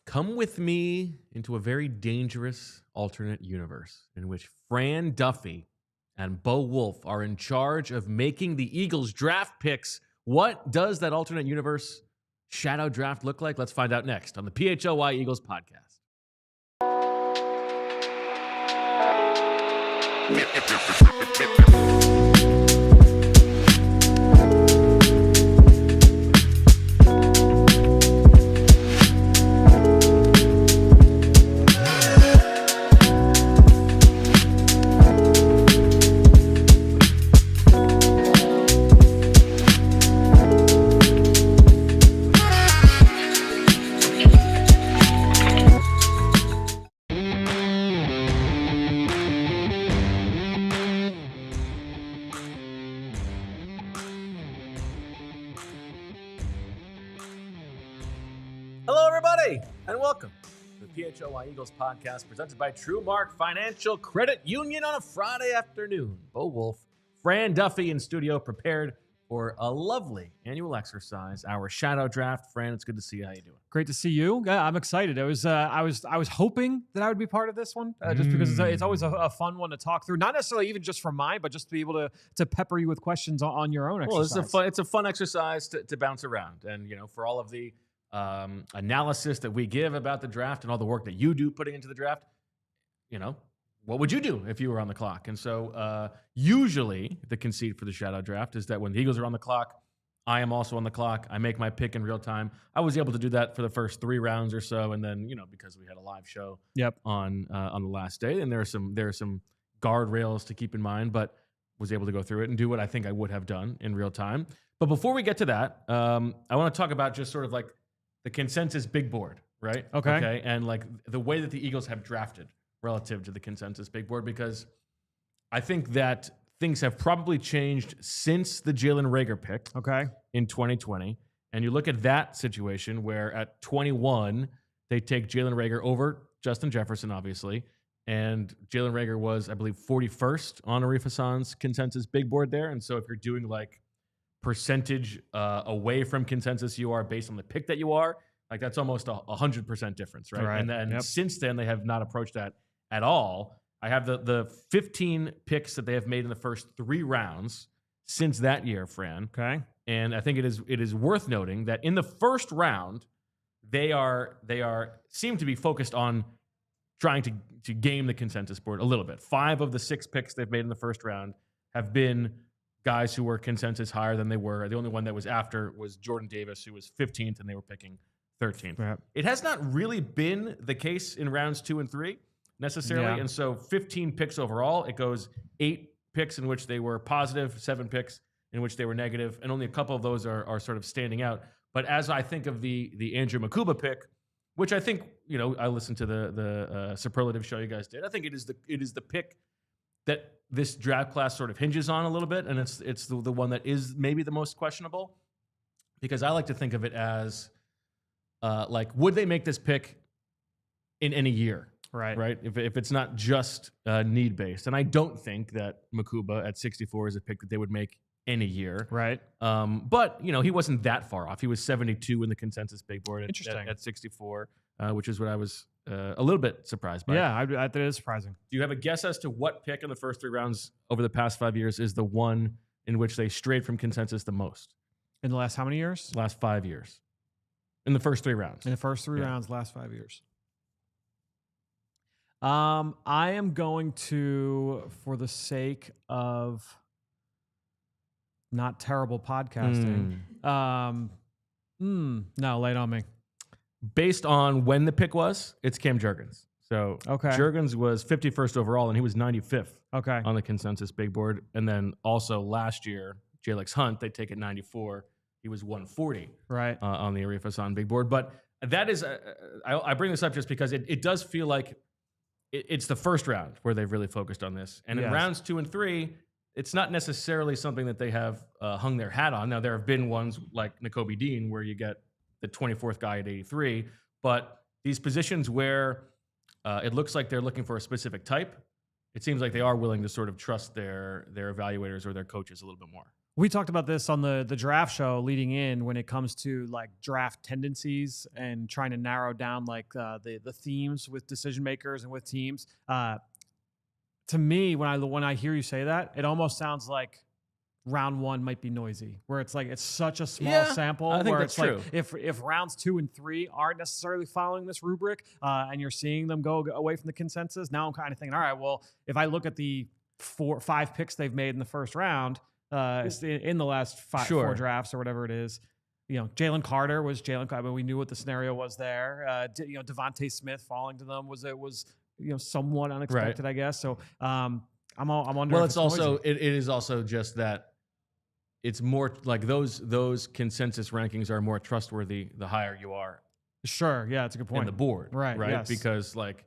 Come with me into a very dangerous alternate universe in which Fran Duffy and Bo Wulf are in charge of making the Eagles draft picks. What does that alternate universe shadow draft look like? Let's find out next on the PHLY Eagles podcast. Hello, everybody, and welcome to the PHLY Eagles podcast presented by TrueMark Financial Credit Union on a Friday afternoon. Bo Wulf, Fran Duffy in studio, prepared for a lovely annual exercise, our shadow draft. Fran, it's good to see you. How you doing? Great to see you. Yeah, I'm excited. I was hoping that I would be part of this one, just because it's always a fun one to talk through. Not necessarily even just for mine, but just to be able to pepper you with questions on your own exercise. Well, it's a fun exercise to bounce around, and for all of the analysis that we give about the draft and all the work that you do putting into the draft, what would you do if you were on the clock? And so usually the conceit for the shadow draft is that when the Eagles are on the clock, I am also on the clock. I make my pick in real time. I was able to do that for the first 3 rounds or so, and then because we had a live show on the last day, and there are some guardrails to keep in mind, but was able to go through it and do what I think I would have done in real time. But before we get to that, I want to talk about just sort of like the consensus big board, right? Okay. And like the way that the Eagles have drafted relative to the consensus big board, because I think that things have probably changed since the Jalen Reagor pick in 2020. And you look at that situation where at 21, they take Jalen Reagor over Justin Jefferson, obviously. And Jalen Reagor was, I believe, 41st on Arif Hassan's consensus big board there. And so if you're doing like percentage away from consensus you are based on the pick that you are, like that's almost 100% difference, right? And then since then, they have not approached that at all. I have the 15 picks that they have made in the first 3 rounds since that year, Fran. Okay. And I think it is worth noting that in the first round, they seem to be focused on trying to game the consensus board a little bit. 5 of the 6 picks they've made in the first round have been guys who were consensus higher than they were. The only one that was after was Jordan Davis, who was 15th, and they were picking 13th. Yep. It has not really been the case in rounds 2 and 3 necessarily. Yeah. And so 15 picks overall, it goes 8 picks in which they were positive, 7 picks in which they were negative, and only a couple of those are sort of standing out. But as I think of the Andrew Mukuba pick, which I think, I listened to the superlative show you guys did. I think it is the pick that this draft class sort of hinges on a little bit, and it's the one that is maybe the most questionable, because I like to think of it as like, would they make this pick in any year? Right. If it's not just need based, and I don't think that Mukuba at 64 is a pick that they would make any year. Right. But he wasn't that far off. He was 72 in the consensus big board at 64, which is what I was a little bit surprised by. Yeah, I that is surprising. Do you have a guess as to what pick in the first 3 rounds over the past 5 years is the one in which they strayed from consensus the most? In the last how many years? Last 5 years. In the first 3 rounds. In the first 3 rounds, last 5 years. I am going to, for the sake of not terrible podcasting, no, lay it on me. Based on when the pick was, it's Cam Jurgens. So Jurgens was 51st overall, and he was 95th on the consensus big board. And then also last year, Jalix Hunt, they take at 94. He was 140 on the Arif Hassan big board. But that is, I bring this up just because it does feel like it's the first round where they've really focused on this. And in rounds 2 and 3, it's not necessarily something that they have hung their hat on. Now, there have been ones like Nakobe Dean where you get the 24th guy at 83. But these positions where it looks like they're looking for a specific type, it seems like they are willing to sort of trust their evaluators or their coaches a little bit more. We talked about this on the draft show leading in when it comes to like draft tendencies and trying to narrow down like the themes with decision makers and with teams. To me, when I hear you say that, it almost sounds like round one might be noisy, where it's like it's such a small sample. I think where that's it's true. Like if rounds 2 and 3 aren't necessarily following this rubric, and you're seeing them go away from the consensus, now I'm kind of thinking, all right, well, if I look at the 5 picks they've made in the first round, in the last 4 drafts or whatever it is, you know, Jalen Carter was Jalen Carter. We knew what the scenario was there. You know, Devontae Smith falling to them was you know, somewhat unexpected, I guess. So I'm wondering. Well, it's also it is also just that it's more like those consensus rankings are more trustworthy the higher you are. Sure, yeah, it's a good point. In the board, right? Yes. Because like,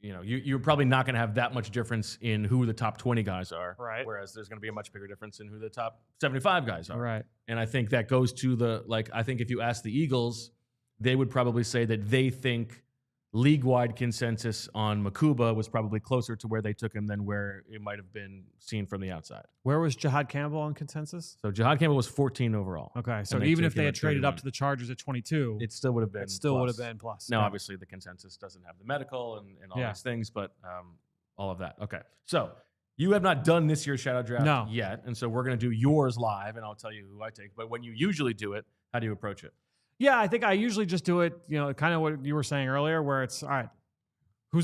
you know, you're probably not going to have that much difference in who the top 20 guys are, right? Whereas there's going to be a much bigger difference in who the top 75 guys are, right? And I think that goes to I think if you ask the Eagles, they would probably say that they think league-wide consensus on Mukuba was probably closer to where they took him than where it might have been seen from the outside. Where was Jihaad Campbell on consensus? So Jihaad Campbell was 14 overall. Okay, so even if they had traded up to the Chargers at 22, it still would have been. It still would have been plus. Now, obviously, the consensus doesn't have the medical and all these things, but all of that. Okay, so you have not done this year's shadow draft yet, and so we're going to do yours live, and I'll tell you who I take. But when you usually do it, how do you approach it? Yeah, I think I usually just do it, you know, kind of what you were saying earlier, where it's all right. You're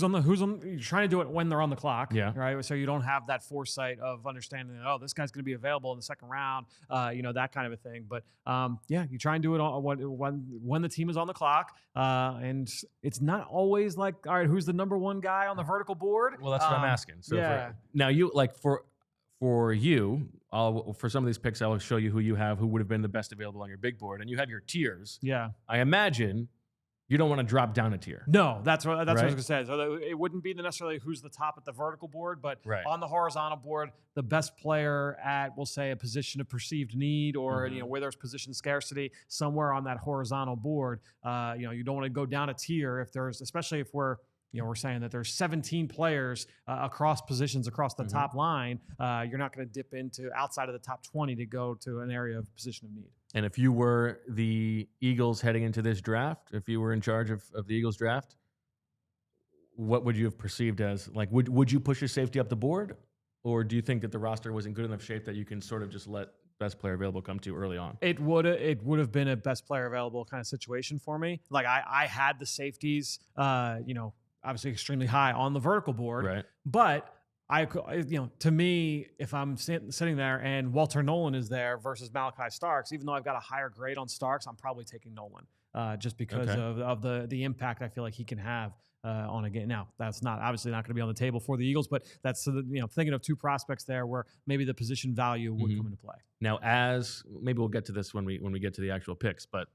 trying to do it when they're on the clock, right? So you don't have that foresight of understanding that, oh, this guy's going to be available in the second round, you know, that kind of a thing. But you try and do it when the team is on the clock, and it's not always like, all right, who's the number one guy on the vertical board? Well, that's what I'm asking. So now you like for you, for some of these picks, I'll show you who you have, who would have been the best available on your big board, and you have your tiers. Yeah, I imagine. You don't want to drop down a tier. No, that's what I was going to say. So it wouldn't be necessarily who's the top at the vertical board, but on the horizontal board, the best player at, we'll say, a position of perceived need or you know, where there's position scarcity, somewhere on that horizontal board. You know, you don't want to go down a tier if there's, especially if we're saying that there's 17 players across positions across the top line. You're not going to dip into outside of the top 20 to go to an area of position of need. And if you were the Eagles heading into this draft, if you were in charge of the Eagles draft, what would you have perceived as, like, would you push your safety up the board? Or do you think that the roster was in good enough shape that you can sort of just let best player available come to early on? It would have been a best player available kind of situation for me. Like I had the safeties, you know, obviously extremely high on the vertical board, right? But to me, if I'm sitting there and Walter Nolan is there versus Malachi Starks, even though I've got a higher grade on Starks, I'm probably taking Nolan just because of the impact I feel like he can have on a game. Now, that's obviously not going to be on the table for the Eagles, but that's thinking of 2 prospects there where maybe the position value would come into play. Now, maybe we'll get to this when we get to the actual picks, but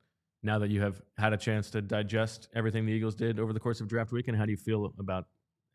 now that you have had a chance to digest everything the Eagles did over the course of draft weekend, how do you feel about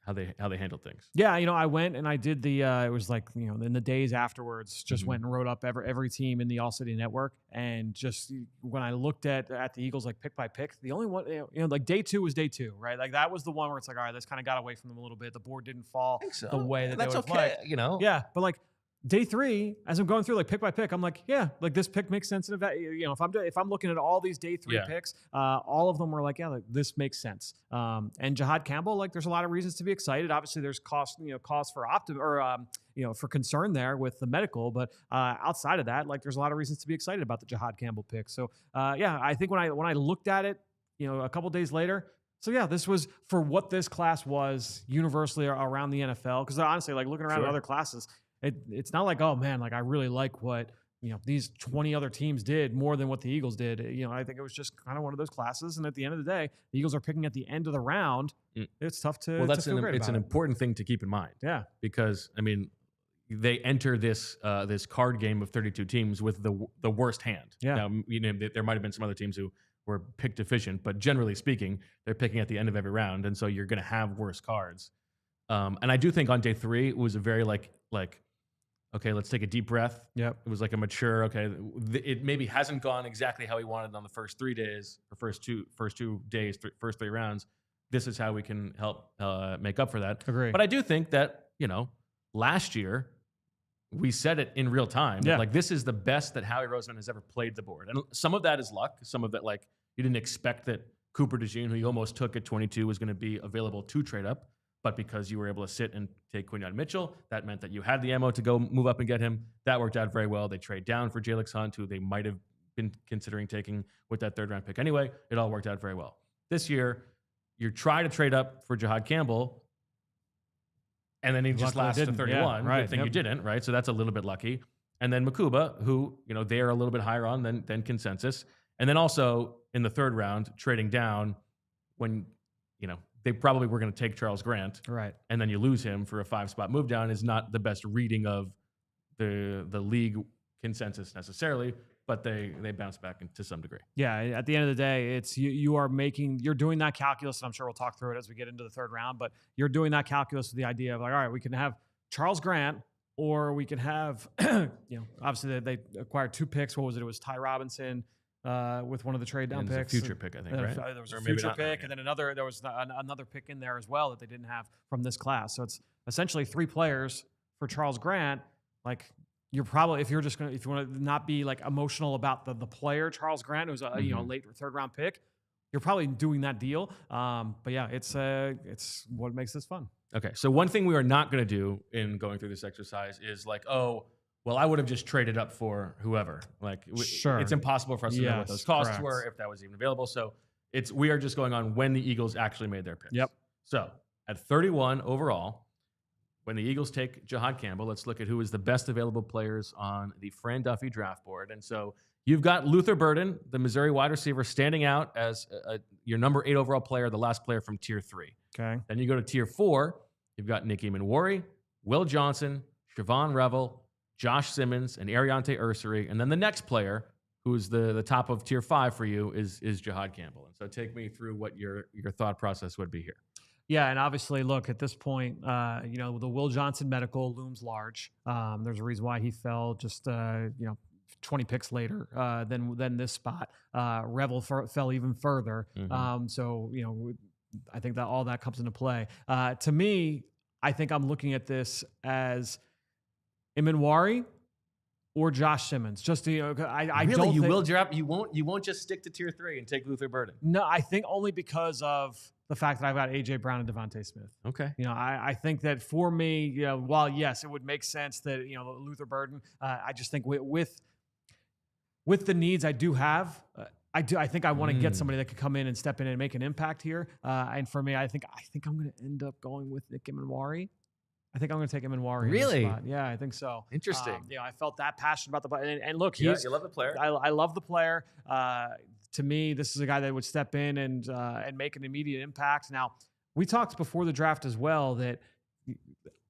how they handled things? Yeah, I went and I did it was like, in the days afterwards, just went and wrote up every team in the All City Network. And just when I looked at the Eagles, like pick by pick, the only one, like day 2 was day 2, right? Like that was the one where it's like, all right, this kind of got away from them a little bit. The board didn't fall the way that they would have liked. Yeah, but like day 3, as I'm going through like pick by pick, I'm like, yeah, like this pick makes sense. And if I'm looking at all these day 3 picks, all of them were like, yeah, like this makes sense. And Jihaad Campbell, like there's a lot of reasons to be excited. Obviously, there's cause for for concern there with the medical, but outside of that, like there's a lot of reasons to be excited about the Jihaad Campbell pick. So I think when I looked at it, a couple days later. So yeah, this was for what this class was universally around the NFL. Because honestly, like looking around at other classes. It's not like, oh man, like I really like what these 20 other teams did more than what the Eagles did. I think it was just kind of one of those classes. And at the end of the day, the Eagles are picking at the end of the round. It's tough to. Well, it's an important thing to keep in mind. Yeah, because I mean, they enter this this card game of 32 teams with the worst hand. Yeah. Now, there might have been some other teams who were pick deficient, but generally speaking, they're picking at the end of every round, and so you're going to have worse cards. And I do think on day 3 it was a very like. Okay, let's take a deep breath. Yep. It was like a mature, okay, it maybe hasn't gone exactly how he wanted on the first 3 days, or first two days, first 3 rounds. This is how we can help make up for that. Agree. But I do think that, last year, we said it in real time. Yeah. Like, this is the best that Howie Roseman has ever played the board. And some of that is luck. Some of that, like, you didn't expect that Cooper DeJean, who you almost took at 22, was going to be available to trade up. But because you were able to sit and take Quinyon Mitchell, that meant that you had the ammo to go move up and get him. That worked out very well. They trade down for Jalix Hunt, who they might have been considering taking with that third round pick anyway. It all worked out very well. This year, you try to trade up for Jihaad Campbell, and then he just lasts to 31. Yeah, right. Good thing you didn't, right? So that's a little bit lucky. And then Mukuba, who, you know, they are a little bit higher on than consensus. And then also in the third round, trading down when, you know, they probably were going to take Charles Grant. Right. And then you lose him for a 5-spot move down is not the best reading of the league consensus necessarily, but they bounce back to some degree. Yeah, at the end of the day, it's you're doing that calculus, and I'm sure we'll talk through it as we get into the third round, but you're doing that calculus with the idea of like, all right, we can have Charles Grant, or we can have, obviously they acquired 2 picks. What was it? It was Ty Robinson with one of the trade down picks. A future pick, I think, right? There was a future pick, and then there was another pick in there as well that they didn't have from this class. So it's essentially 3 players for Charles Grant. Like, you're probably, if you want to not be like emotional about the player Charles Grant, who's a late third round pick, you're probably doing that deal. But yeah, it's what makes this fun. Okay, so one thing we are not going to do in going through this exercise is like, oh, well, I would have just traded up for whoever. Like, sure, it's impossible for us to know what those costs were, if that was even available. So we are just going on when the Eagles actually made their picks. Yep. So at 31 overall, when the Eagles take Jihaad Campbell, let's look at who is the best available players on the Fran Duffy draft board. And so you've got Luther Burden, the Missouri wide receiver, standing out as your number 8 overall player, the last player from Tier 3. Okay. Then you go to Tier 4. You've got Nicky Manwari, Will Johnson, Shavon Revel, Josh Simmons, and Ariante Ursary. And then the next player, who's the top of Tier 5 for you, is Jihaad Campbell. And so take me through what your thought process would be here. Yeah, and obviously, look, at this point, the Will Johnson medical looms large. There's a reason why he fell just, 20 picks later than this spot. Revel fell even further. Mm-hmm. I think that all that comes into play. To me, I think I'm looking at this as Manwari or Josh Simmons. Just to, I really? don't. Will drop. You won't just stick to Tier 3 and take Luther Burden. No, I think only because of the fact that I've got AJ Brown and Devontae Smith. Okay. I think that for me, while yes, it would make sense that Luther Burden. I just think with the needs I do have, I think I want to get somebody that could come in and step in and make an impact here. And for me, I think I'm going to end up going with Nicky Manwari. I think I'm going to take him Manwari. Really? In this spot. Yeah, I think so. Interesting. I felt that passionate about the and look, you love the player. I love the player. To me, this is a guy that would step in and make an immediate impact. Now, we talked before the draft as well that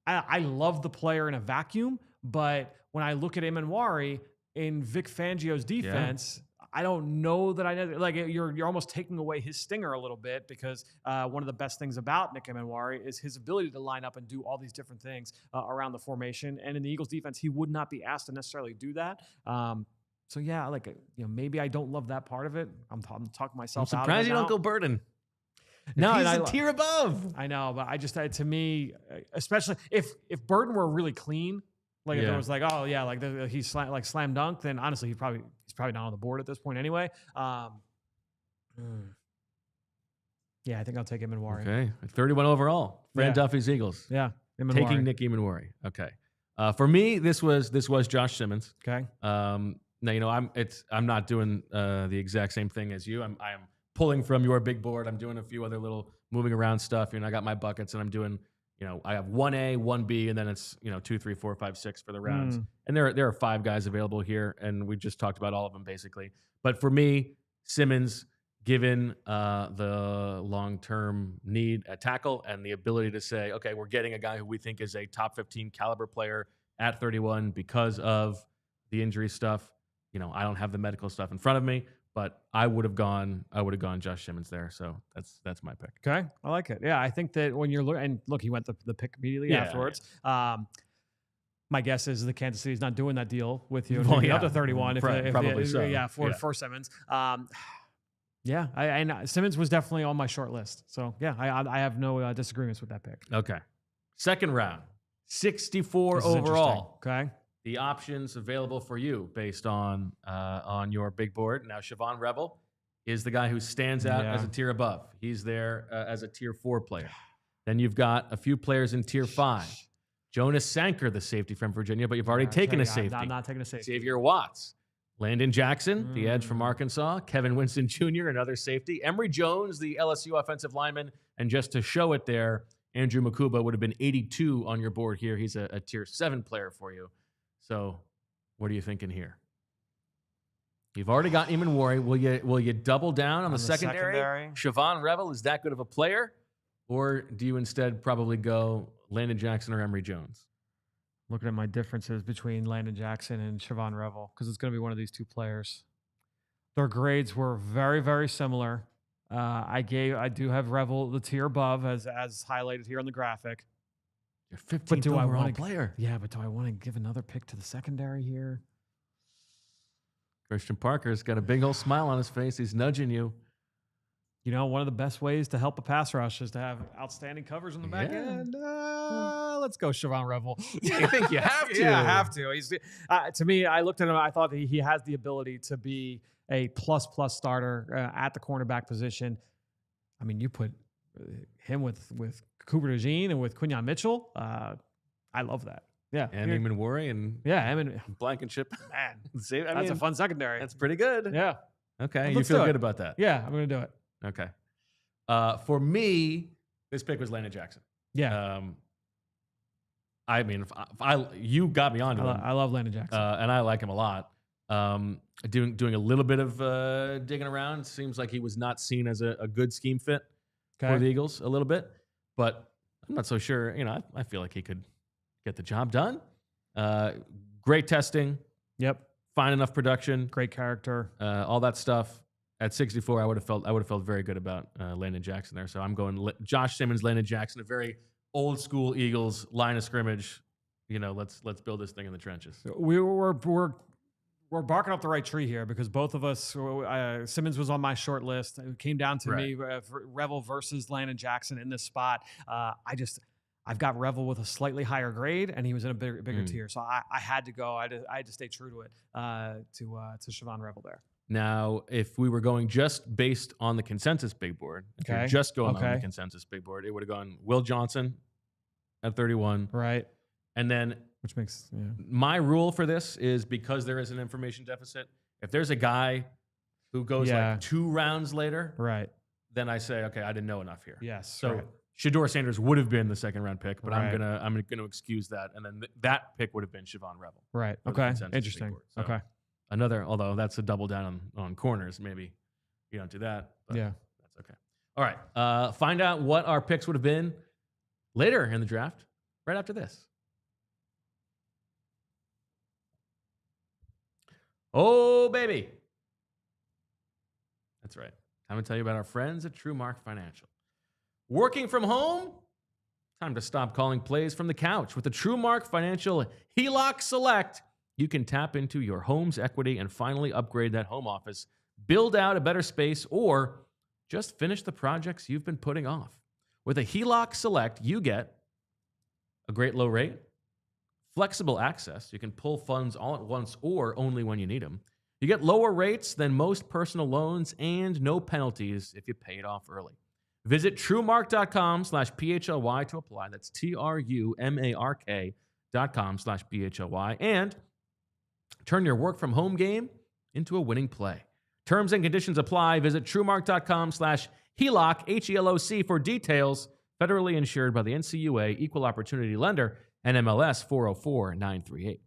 I love the player in a vacuum, but when I look at Manwari in Vic Fangio's defense, I don't know that you're almost taking away his stinger a little bit, because one of the best things about Nicky Manwari is his ability to line up and do all these different things around the formation. And in the Eagles defense, he would not be asked to necessarily do that. So yeah, maybe I don't love that part of it. I'm talking myself out. I'm surprised you don't go Burden. No, he's a tier above. I know, but I just to me, especially if Burden were really clean, if it was he's slam dunk, then honestly he's probably not on the board at this point anyway. Yeah, I think I'll take him Manwari. Okay, 31 overall. Fran Duffy's Eagles. Yeah, taking Nicky Manwari. Okay, for me this was Josh Simmons. Okay. Now I'm not doing the exact same thing as you. I'm pulling from your big board. I'm doing a few other little moving around stuff. I got my buckets, and I'm doing. I have 1A, 1B, and then it's 2, 3, 4, 5, 6 for the rounds. And there are 5 guys available here, and we just talked about all of them basically. But for me, Simmons, given the long-term need at tackle and the ability to say, okay, we're getting a guy who we think is a top 15 caliber player at 31 because of the injury stuff. I don't have the medical stuff in front of me, but I would have gone Josh Simmons there. So that's my pick. Okay. I like it. Yeah. I think that when you're looking, and look, he went the pick immediately afterwards. My guess is the Kansas City's not doing that deal with you up to 31. Probably so. Yeah. For Simmons. Simmons was definitely on my short list. So yeah, I have no disagreements with that pick. Okay. Second round, 64 overall. Okay. the options available for you based on your big board. Now, Shavon Revel is the guy who stands out as a tier above. He's there as a tier 4 player. Then you've got a few players in tier 5. Jonas Sanker, the safety from Virginia, but you've already taken a safety. I'm not taking a safety. Xavier Watts. Landon Jackson, the edge from Arkansas. Kevin Winston Jr., another safety. Emory Jones, the LSU offensive lineman. And just to show it there, Andrew Mukuba would have been 82 on your board here. He's a tier 7 player for you. So what are you thinking here? You've already got Eamon Wari. Will you double down on the secondary? Shavon Revel, is that good of a player? Or do you instead probably go Landon Jackson or Emory Jones? Looking at my differences between Landon Jackson and Shavon Revel, because it's going to be one of these two players. Their grades were very, very similar. I do have Revel the tier above, as highlighted here on the graphic. You're 15th overall player. Yeah, but do I want to give another pick to the secondary here? Christian Parker's got a big old smile on his face. He's nudging you. You know, one of the best ways to help a pass rush is to have outstanding covers on the back end. Let's go Shavon Revel. You think you have to? Yeah, I have to. He's to me, I looked at him. I thought he has the ability to be a plus starter at the cornerback position. I mean, you put him with Cooper DeJean and with Quinyon Mitchell. I love that. Yeah, and Eamon Wari and Blankenship. Man, that's a fun secondary. That's pretty good. Yeah. Okay, you feel good about that? Yeah, I'm going to do it. Okay. For me, this pick was Landon Jackson. Yeah. I mean, you got me onto him. I love Landon Jackson, and I like him a lot. Doing a little bit of digging around, seems like he was not seen as a good scheme fit for the Eagles a little bit, but I'm not so sure. You know, I feel like he could get the job done. Great testing. Yep. Fine enough production. Great character. All that stuff. At 64, I would have felt very good about Landon Jackson there. So I'm going Josh Simmons, Landon Jackson, a very old school Eagles line of scrimmage. You know, let's build this thing in the trenches. We're barking up the right tree here because both of us. Simmons was on my short list. It came down to me Revel versus Landon Jackson in this spot. I've got Revel with a slightly higher grade, and he was in a bigger tier. So I had to go. I had to stay true to it to Shavon Revel there. Now, if we were going just based on the consensus big board, if you're just going on the consensus big board, it would have gone Will Johnson at 31. Right. And then which makes my rule for this is because there is an information deficit, if there's a guy who goes like 2 rounds later, then I say, okay, I didn't know enough here. Yes. So Shedeur Sanders would have been the second round pick, but I'm gonna excuse that. And then that pick would have been Shavon Revel. Right. Okay. Interesting. So okay. Although that's a double down on corners. Maybe you don't do that. But that's okay. All right. Find out what our picks would have been later in the draft, right after this. Oh, baby. That's right. Time to tell you about our friends at TrueMark Financial. Working from home? Time to stop calling plays from the couch. With the TrueMark Financial HELOC Select, you can tap into your home's equity and finally upgrade that home office, build out a better space, or just finish the projects you've been putting off. With a HELOC Select, you get a great low rate, flexible access. You can pull funds all at once or only when you need them. You get lower rates than most personal loans and no penalties if you pay it off early. Visit TrueMark.com/PHLY to apply. That's TrueMark.com/PHLY. And turn your work from home game into a winning play. Terms and conditions apply. Visit TrueMark.com/HELOC, HELOC for details. Federally insured by the NCUA, Equal Opportunity Lender, and MLS 404938.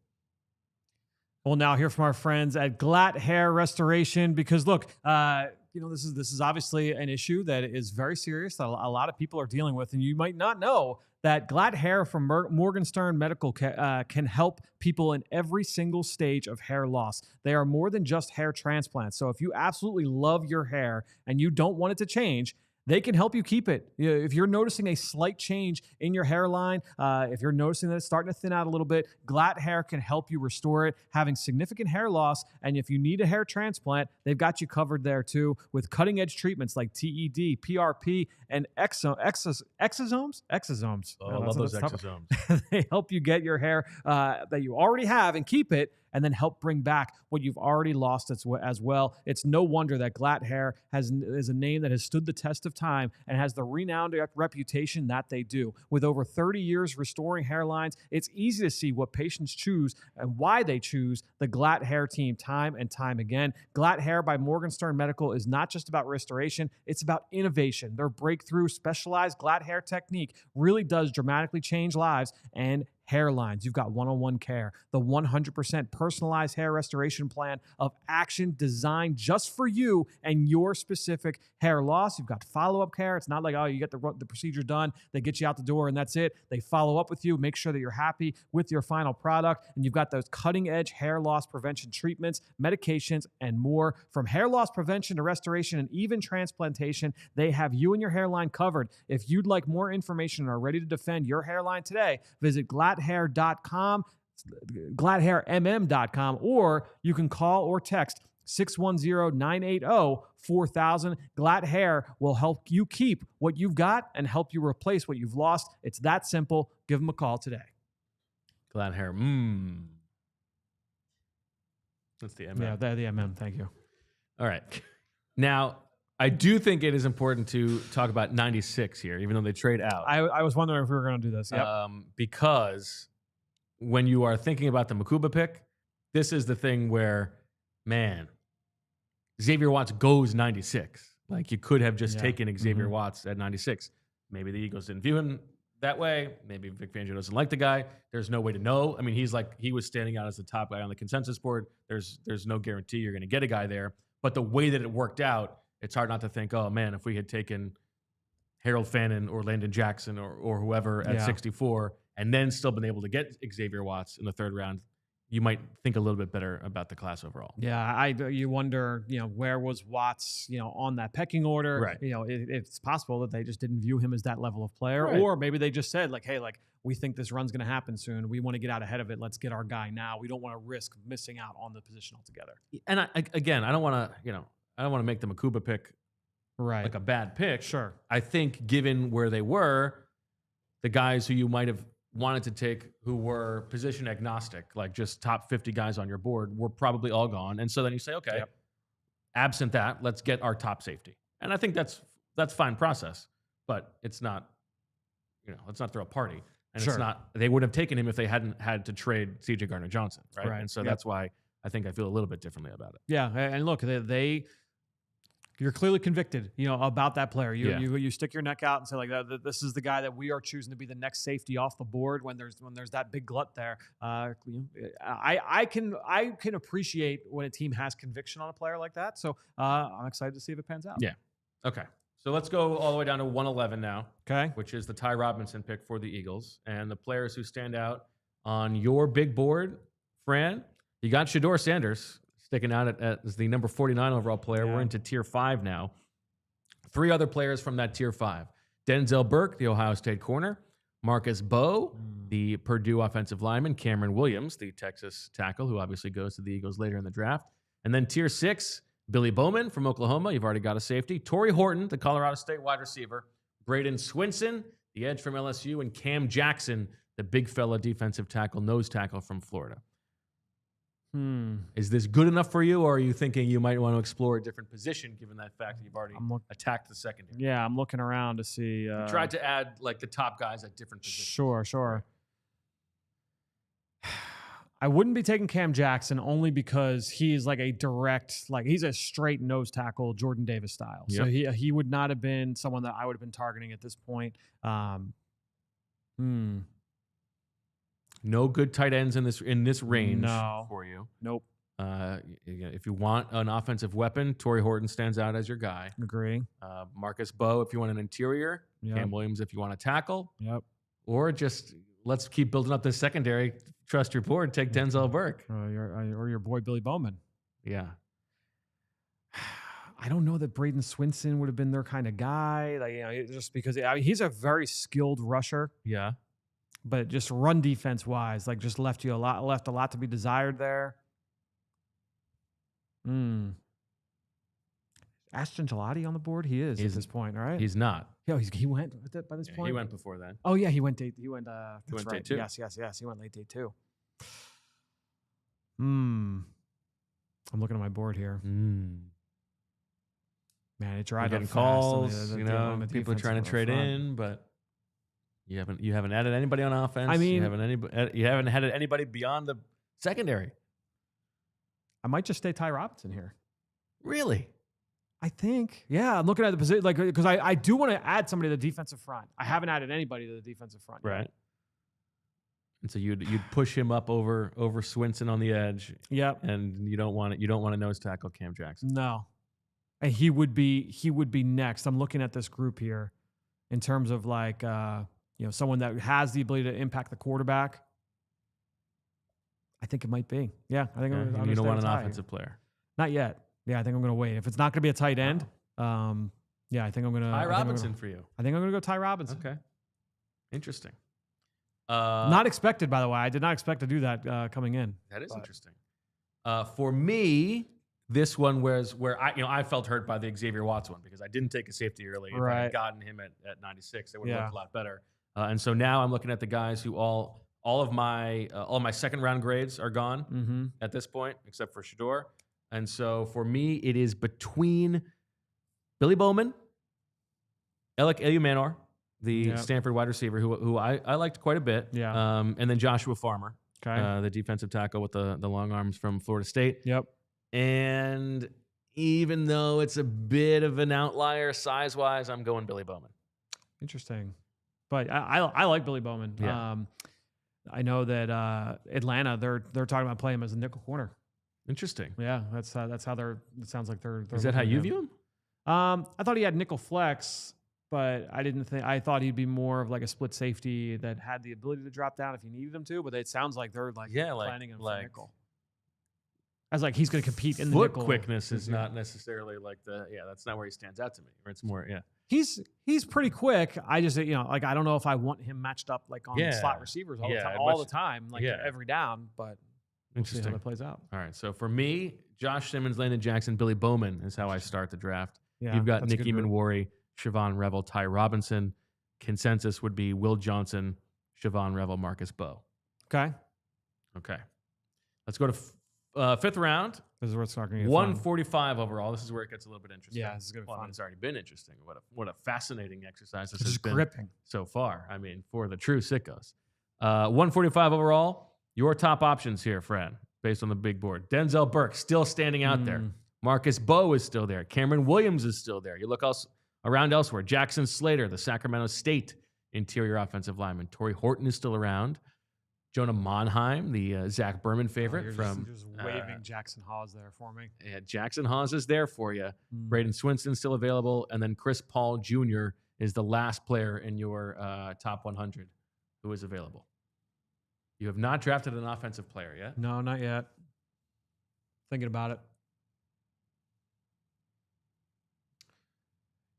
We'll now hear from our friends at Glatt Hair Restoration because look, this is obviously an issue that is very serious that a lot of people are dealing with, and you might not know that Glatt Hair from Morgenstern Medical can help people in every single stage of hair loss. They are more than just hair transplants. So if you absolutely love your hair and you don't want it to change, they can help you keep it. If you're noticing a slight change in your hairline, if you're noticing that it's starting to thin out a little bit, Glatt Hair can help you restore it. Having significant hair loss, and if you need a hair transplant, they've got you covered there too with cutting-edge treatments like TED, PRP, and exosomes. Oh, I love those exosomes. They help you get your hair that you already have and keep it, and then help bring back what you've already lost as well. It's no wonder that Glatt Hair is a name that has stood the test of time and has the renowned reputation that they do. With over 30 years restoring hairlines, it's easy to see what patients choose and why they choose the Glatt Hair team time and time again. Glatt Hair by Morgenstern Medical is not just about restoration, it's about innovation. Their breakthrough specialized Glatt Hair technique really does dramatically change lives and hairlines. You've got one-on-one care, the 100% personalized hair restoration plan of action designed just for you and your specific hair loss. You've got follow-up care. It's not like, oh, you get the procedure done, they get you out the door and that's it. They follow up with you, make sure that you're happy with your final product, and you've got those cutting-edge hair loss prevention treatments, medications, and more. From hair loss prevention to restoration and even transplantation, they have you and your hairline covered. If you'd like more information and are ready to defend your hairline today, visit glatthair.com, glatthairmm.com, or you can call or text 610-980-4000. Glatt Hair will help you keep what you've got and help you replace what you've lost. It's that simple. Give them a call today. Glatt Hair. That's the MM. Yeah, the MM. Thank you. All right. Now, I do think it is important to talk about 96 here, even though they trade out. I was wondering if we were going to do this. Yep. Because when you are thinking about the Mukuba pick, this is the thing where, man, Xavier Watts goes 96. Like, you could have just taken Xavier Watts at 96. Maybe the Eagles didn't view him that way. Maybe Vic Fangio doesn't like the guy. There's no way to know. I mean, he was standing out as the top guy on the consensus board. There's no guarantee you're going to get a guy there. But the way that it worked out, it's hard not to think, oh, man, if we had taken Harold Fannin or Landon Jackson or whoever at 64 and then still been able to get Xavier Watts in the third round, you might think a little bit better about the class overall. Yeah, you wonder, where was Watts, on that pecking order? Right. It's possible that they just didn't view him as that level of player, or maybe they just said, like, hey, like, we think this run's going to happen soon. We want to get out ahead of it. Let's get our guy now. We don't want to risk missing out on the position altogether. And I don't want to make the Mukuba pick like a bad pick. Sure. I think given where they were, the guys who you might have wanted to take who were position agnostic, like just top 50 guys on your board, were probably all gone. And so then you say, okay, absent that, let's get our top safety. And I think that's fine process, but it's not, let's not throw a party. And it's not, they would have taken him if they hadn't had to trade CJ Gardner-Johnson, right? And so that's why I think I feel a little bit differently about it. Yeah, and look, you're clearly convicted, about that player. You stick your neck out and say, like, this is the guy that we are choosing to be the next safety off the board when there's that big glut there. I can appreciate when a team has conviction on a player like that. So I'm excited to see if it pans out. Yeah. Okay. So let's go all the way down to 111 now. Okay. Which is the Ty Robinson pick for the Eagles. And the players who stand out on your big board, Fran, you got Shedeur Sanders sticking out as the number 49 overall player. We're into tier 5 now. 3 other players from that tier 5. Denzel Burke, the Ohio State corner. Marcus Bowe, the Purdue offensive lineman. Cameron Williams, the Texas tackle, who obviously goes to the Eagles later in the draft. And then tier 6, Billy Bowman from Oklahoma. You've already got a safety. Torrey Horton, the Colorado State wide receiver. Braden Swinson, the edge from LSU. And Cam Jackson, the big fella defensive tackle, nose tackle from Florida. Is this good enough for you, or are you thinking you might want to explore a different position given that fact that you've already attacked the secondary? Yeah, I'm looking around to see. Tried to add like the top guys at different positions. Sure. I wouldn't be taking Cam Jackson only because he's like he's a straight nose tackle, Jordan Davis style. Yep. So he would not have been someone that I would have been targeting at this point. No good tight ends in this range for you. Nope. If you want an offensive weapon, Torrey Horton stands out as your guy. Agree. Marcus Bowe if you want an interior. Yep. Cam Williams if you want a tackle. Yep. Or just let's keep building up this secondary. Trust your board. Take Denzel Burke. Or your boy Billy Bowman. Yeah. I don't know that Braden Swinson would have been their kind of guy. Like, just because he's a very skilled rusher. Yeah. But just run defense wise, like just left a lot to be desired there. Ashton Gelati on the board? He is at this point, right? He's not. Yeah, he went by this point. He went before then. Oh yeah, he went day 2. He went day 2. Yes. He went late day 2. I'm looking at my board here. Man, it dried up fast. Calls. People are trying to trade in, but you haven't added anybody on offense. I mean, you haven't added anybody beyond the secondary. I might just stay Ty Robinson here. Really? I think. Yeah, I'm looking at the position, like, because I do want to add somebody to the defensive front. I haven't added anybody to the defensive front right yet. And so you'd push him up over Swinson on the edge. Yep. And you don't want to nose tackle Cam Jackson. No. And he would be next. I'm looking at this group here in terms of like someone that has the ability to impact the quarterback. I think it might be. Yeah, I think I'm you don't want an offensive player. Not yet. Yeah, I think I'm going to wait. If it's not going to be a tight end, I think I'm going to Ty Robinson for you. I think I'm going to go Ty Robinson. Okay. Interesting. Not expected, by the way. I did not expect to do that coming in. That is interesting. For me, this one was where I felt hurt by the Xavier Watts one because I didn't take a safety early. If I had gotten him at 96, it would have looked a lot better. And so now I'm looking at the guys who all of my second round grades are gone at this point, except for Shador. And so for me, it is between Billy Bowman, Alec Elumanor, the Stanford wide receiver, who I liked quite a bit. Yeah. And then Joshua Farmer, the defensive tackle with the long arms from Florida State. Yep. And even though it's a bit of an outlier size-wise, I'm going Billy Bowman. Interesting. But I like Billy Bowman. Yeah. I know that Atlanta, they're talking about playing him as a nickel corner. Interesting. Yeah, that's how it sounds like they're Is that how you view him? I thought he had nickel flex, but I thought he'd be more of like a split safety that had the ability to drop down if you needed him to, but it sounds like they're planning him for nickel. As like he's going to compete in the nickel. Foot quickness is not necessarily like that's not where he stands out to me. Or it's more, He's pretty quick. I just, like, I don't know if I want him matched up like on slot receivers all the time, like every down, but we'll see how that plays out. All right. So for me, Josh Simmons, Landon Jackson, Billy Bowman is how I start the draft. Yeah, you've got Nick Eamon-Worry, Shavon, Revel, Ty Robinson. Consensus would be Will Johnson, Shavon, Revel, Marcus Bowe. Okay. Let's go to fifth round. This is where it's starting to get 145 overall. This is where it gets a little bit interesting. Yeah, this is going to be fun. It's already been interesting. What a fascinating exercise this has been gripping so far. I mean, for the true sickos. 145 overall. Your top options here, Fran, based on the big board. Denzel Burke still standing out there. Marcus Bowe is still there. Cameron Williams is still there. You look around elsewhere. Jackson Slater, the Sacramento State interior offensive lineman. Torrey Horton is still around. Jonah Monheim, the Zach Berman favorite you're just waving Jackson Hawes there for me. Yeah, Jackson Hawes is there for you. Braden Swinson still available. And then Chris Paul Jr. is the last player in your top 100 who is available. You have not drafted an offensive player yet? No, not yet. Thinking about it.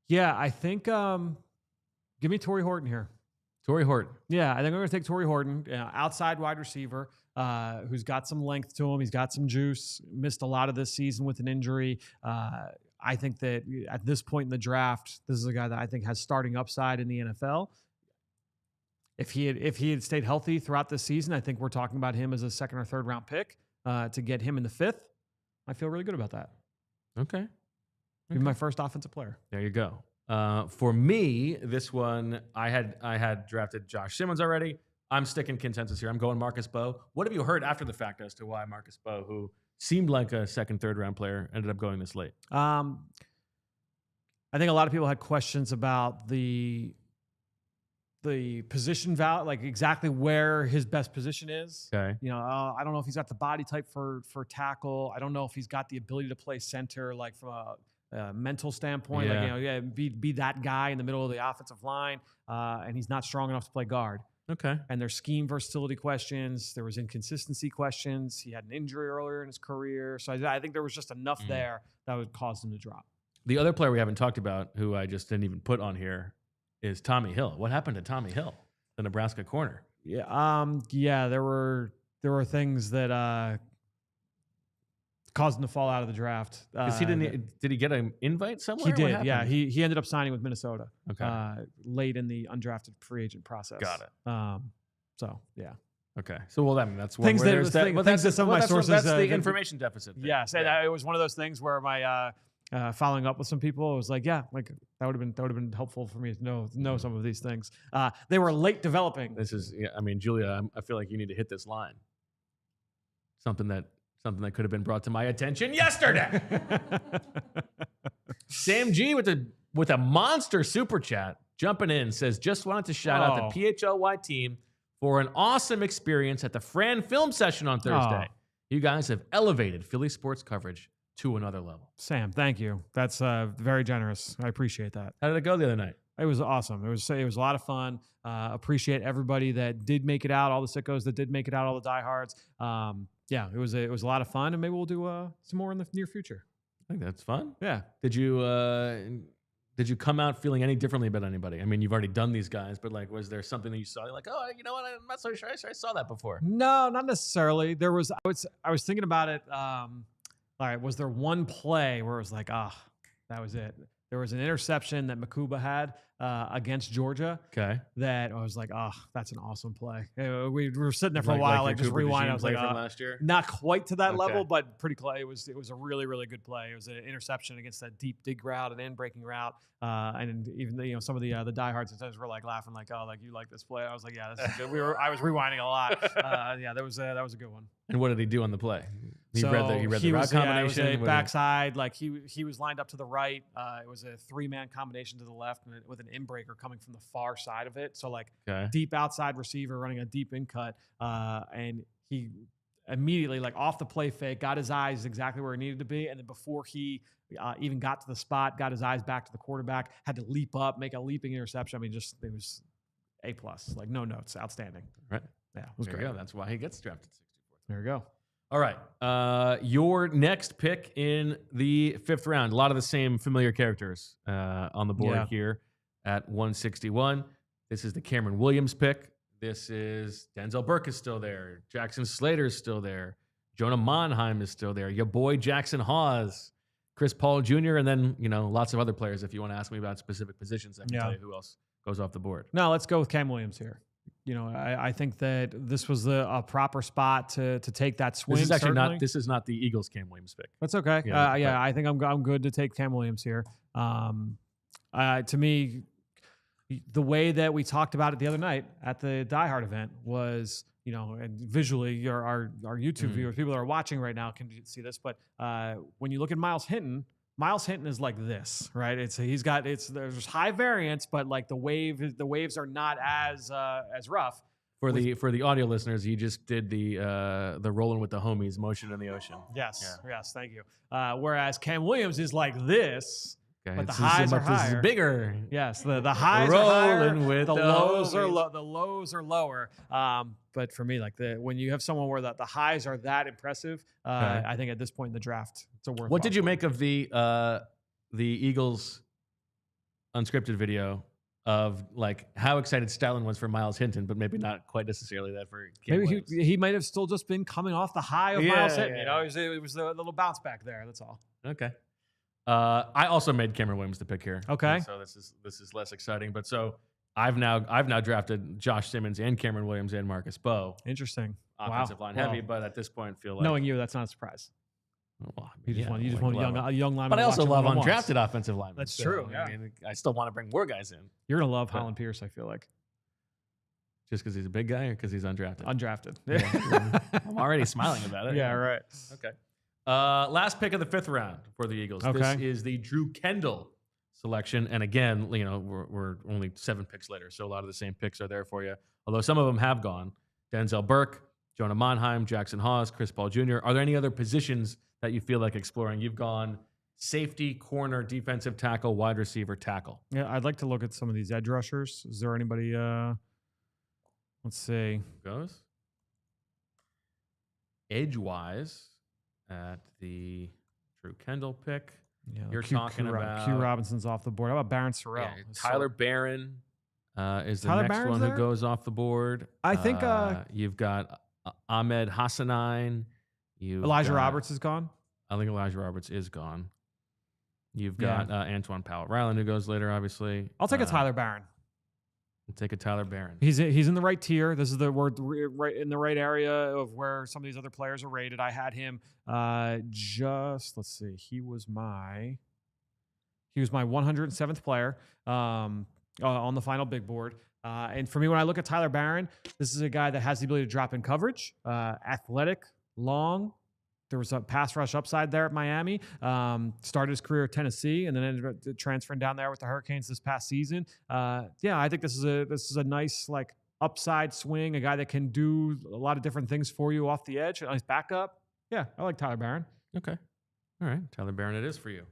Yeah, I think give me Torrey Horton here. Torrey Horton. Yeah, I think I'm going to take Torrey Horton, outside wide receiver, who's got some length to him. He's got some juice. Missed a lot of this season with an injury. I think that at this point in the draft, this is a guy that I think has starting upside in the NFL. If he had stayed healthy throughout this season, I think we're talking about him as a second or third round pick to get him in the fifth. I feel really good about that. Okay. Be my first offensive player. There you go. For me, this one, I had drafted Josh Simmons already. I'm sticking consensus here. I'm going Marcus Bowe. What have you heard after the fact as to why Marcus Bowe, who seemed like a second, third round player, ended up going this late? I think a lot of people had questions about the position value, like exactly where his best position is. Okay. I don't know if he's got the body type for tackle. I don't know if he's got the ability to play center, like from a mental standpoint. Yeah. Like, be that guy in the middle of the offensive line. And he's not strong enough to play guard. Okay. And there's scheme versatility questions. There was inconsistency questions. He had an injury earlier in his career. So I think there was just enough there that would cause him to drop. The other player we haven't talked about, who I just didn't even put on here, is Tommy Hill. What happened to Tommy Hill, the Nebraska corner? Yeah, there were things that caused him to fall out of the draft. Did he get an invite somewhere? He did. Yeah, he ended up signing with Minnesota. Okay. Late in the undrafted free agent process. Got it. So yeah. Okay. So well, I mean that's one things where that some of my sources. That's the information deficit. Yes, and it was one of those things where my following up with some people, it was like, yeah, like that would have been helpful for me to know some of these things. They were late developing. This is, I mean, Julia, I feel like you need to hit this line. Something that could have been brought to my attention yesterday. Sam G with a monster super chat jumping in says, just wanted to shout out the PHLY team for an awesome experience at the Fran film session on Thursday. You guys have elevated Philly sports coverage to another level. Sam, thank you. That's very generous. I appreciate that. How did it go the other night? It was awesome. It was a lot of fun. Appreciate everybody that did make it out, all the sickos that did make it out, all the diehards. Yeah, it was a lot of fun, and maybe we'll do some more in the near future. I think that's fun. Yeah. Did you come out feeling any differently about anybody? I mean, you've already done these guys, but like, was there something that you saw? Like, oh, you know what? I'm not so sure I saw that before. No, not necessarily. There was. I was thinking about it. All right, was there one play where it was like, that was it? There was an interception that Mukuba had against Georgia. Okay. That I was like, that's an awesome play. We were sitting there for a while, like just rewinding. I was like, from last year? Not quite to that level, but pretty close. It was a really, really good play. It was an interception against that deep dig route, an in breaking route, and even some of the diehards sometimes were like laughing, like, oh, like you like this play. I was like, yeah, this is good. I was rewinding a lot. Yeah, that was a good one. And what did he do on the play? He read the route combination. Yeah, it was a backside, like he was lined up to the right. It was a 3-man combination to the left with an in-breaker coming from the far side of it. So like deep outside receiver running a deep in cut. And he immediately, like off the play fake, got his eyes exactly where he needed to be. And then before he even got to the spot, got his eyes back to the quarterback, had to leap up, make a leaping interception. I mean, it was A+, like no notes, outstanding. Right. Yeah, it was great. Go. That's why he gets drafted 64th. There we go. All right. Your next pick in the 5th round. A lot of the same familiar characters on the board here at 161. This is the Cameron Williams pick. This is Denzel Burke is still there. Jackson Slater is still there. Jonah Monheim is still there. Your boy Jackson Hawes, Chris Paul Jr., and then, lots of other players. If you want to ask me about specific positions, I can tell you who else goes off the board. No, let's go with Cam Williams here. I think that this was a proper spot to take that swing. This is actually This is not the Eagles Cam Williams pick. That's okay. I think I'm good to take Cam Williams here. To me, the way that we talked about it the other night at the Die Hard event was, and visually, our YouTube viewers, people that are watching right now can see this. But when you look at Miles Hinton is like this, right? There's high variance, but like the waves are not as rough. For the audio listeners, he just did the rolling with the homies motion in the ocean. Yes, thank you. Whereas Cam Williams is like this. Okay, but the highs are higher. This is bigger. Yes, the highs rolling are higher. With the lows are the lows are lower. But for me, like when you have someone where the highs are that impressive, I think at this point in the draft, it's a worthwhile. What did you make of the Eagles unscripted video of like how excited Stalin was for Miles Hinton, but maybe not quite necessarily that for Cam Williams? He might have still just been coming off the high of Miles Hinton. It was the little bounce back there. That's all. Okay. I also made Cameron Williams the pick here. Okay. So this is less exciting, but so I've now drafted Josh Simmons and Cameron Williams and Marcus Bowe. Interesting. Offensive line heavy, but at this point feel like knowing you, that's not a surprise. Well, you just want a young lineman. But I also love undrafted offensive linemen. That's true. Yeah. I mean, I still want to bring more guys in. You're gonna love Holland Pierce, I feel like. Just because he's a big guy or because he's undrafted? Undrafted. Yeah. I'm already smiling about it. Yeah, right. Okay. Last pick of the 5th round for the Eagles. Okay. This is the Drew Kendall selection. And again, we're only 7 picks later, so a lot of the same picks are there for you. Although some of them have gone. Denzel Burke, Jonah Monheim, Jackson Hawes, Chris Paul Jr. Are there any other positions that you feel like exploring? You've gone safety, corner, defensive tackle, wide receiver, tackle. Yeah, I'd like to look at some of these edge rushers. Is there anybody? Let's see. Who goes edge-wise at the Drew Kendall pick. You're talking about Q Robinson's off the board. How about Barron Sorrell? Yeah, Tyler Barron is the Tyler next Barron's one there? who goes off the board. I think you've got Ahmed Hassanein. Elijah Roberts is gone. I think Elijah Roberts is gone. You've got Antoine Powell-Ryland who goes later, obviously. I'll take a Tyler Barron. We'll take a Tyler Barron. He's in the right tier. This is right in the right area of where some of these other players are rated. I had him let's see. He was my 107th player on the final big board. And for me, when I look at Tyler Barron, this is a guy that has the ability to drop in coverage, athletic, long. There was a pass rush upside there at Miami. Started his career at Tennessee and then ended up transferring down there with the Hurricanes this past season. I think this is a nice like upside swing, a guy that can do a lot of different things for you off the edge. A nice backup. Yeah, I like Tyler Barron. Okay. All right. Tyler Barron it is for you.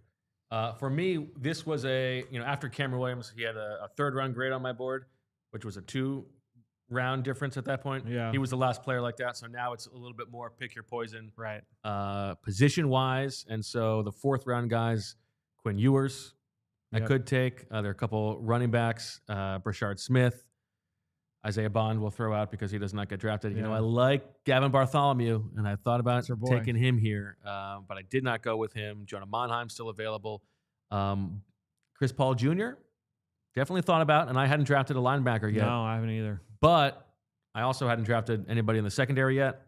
For me, this was after Cameron Williams, he had a third round grade on my board, which was a 2-round difference at that point. Yeah. He was the last player like that. So now it's a little bit more pick your poison. Right. Position wise. And so the 4th round guys, Quinn Ewers, I could take. There are a couple running backs, Brashard Smith, Isaiah Bond will throw out because he does not get drafted. I like Gavin Bartholomew, and I thought about taking him here, but I did not go with him. Jonah Monheim still available. Chris Paul Jr., definitely thought about, and I hadn't drafted a linebacker yet. No, I haven't either. But I also hadn't drafted anybody in the secondary yet,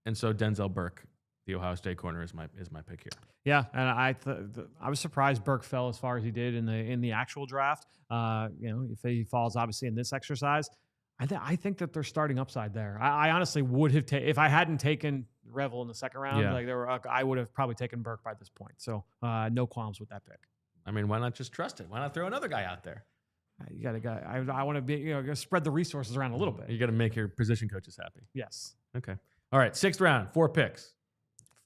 and so Denzel Burke, the Ohio State corner, is my pick here. Yeah, and I was surprised Burke fell as far as he did in the actual draft. If he falls obviously in this exercise, I think that they're starting upside there. I honestly would have if I hadn't taken Revel in the second round, I would have probably taken Burke by this point. So no qualms with that pick. I mean, why not just trust it? Why not throw another guy out there? You got to go. I want to be spread the resources around a little bit. You got to make your position coaches happy. Yes. Okay. All right. 6th round, 4 picks.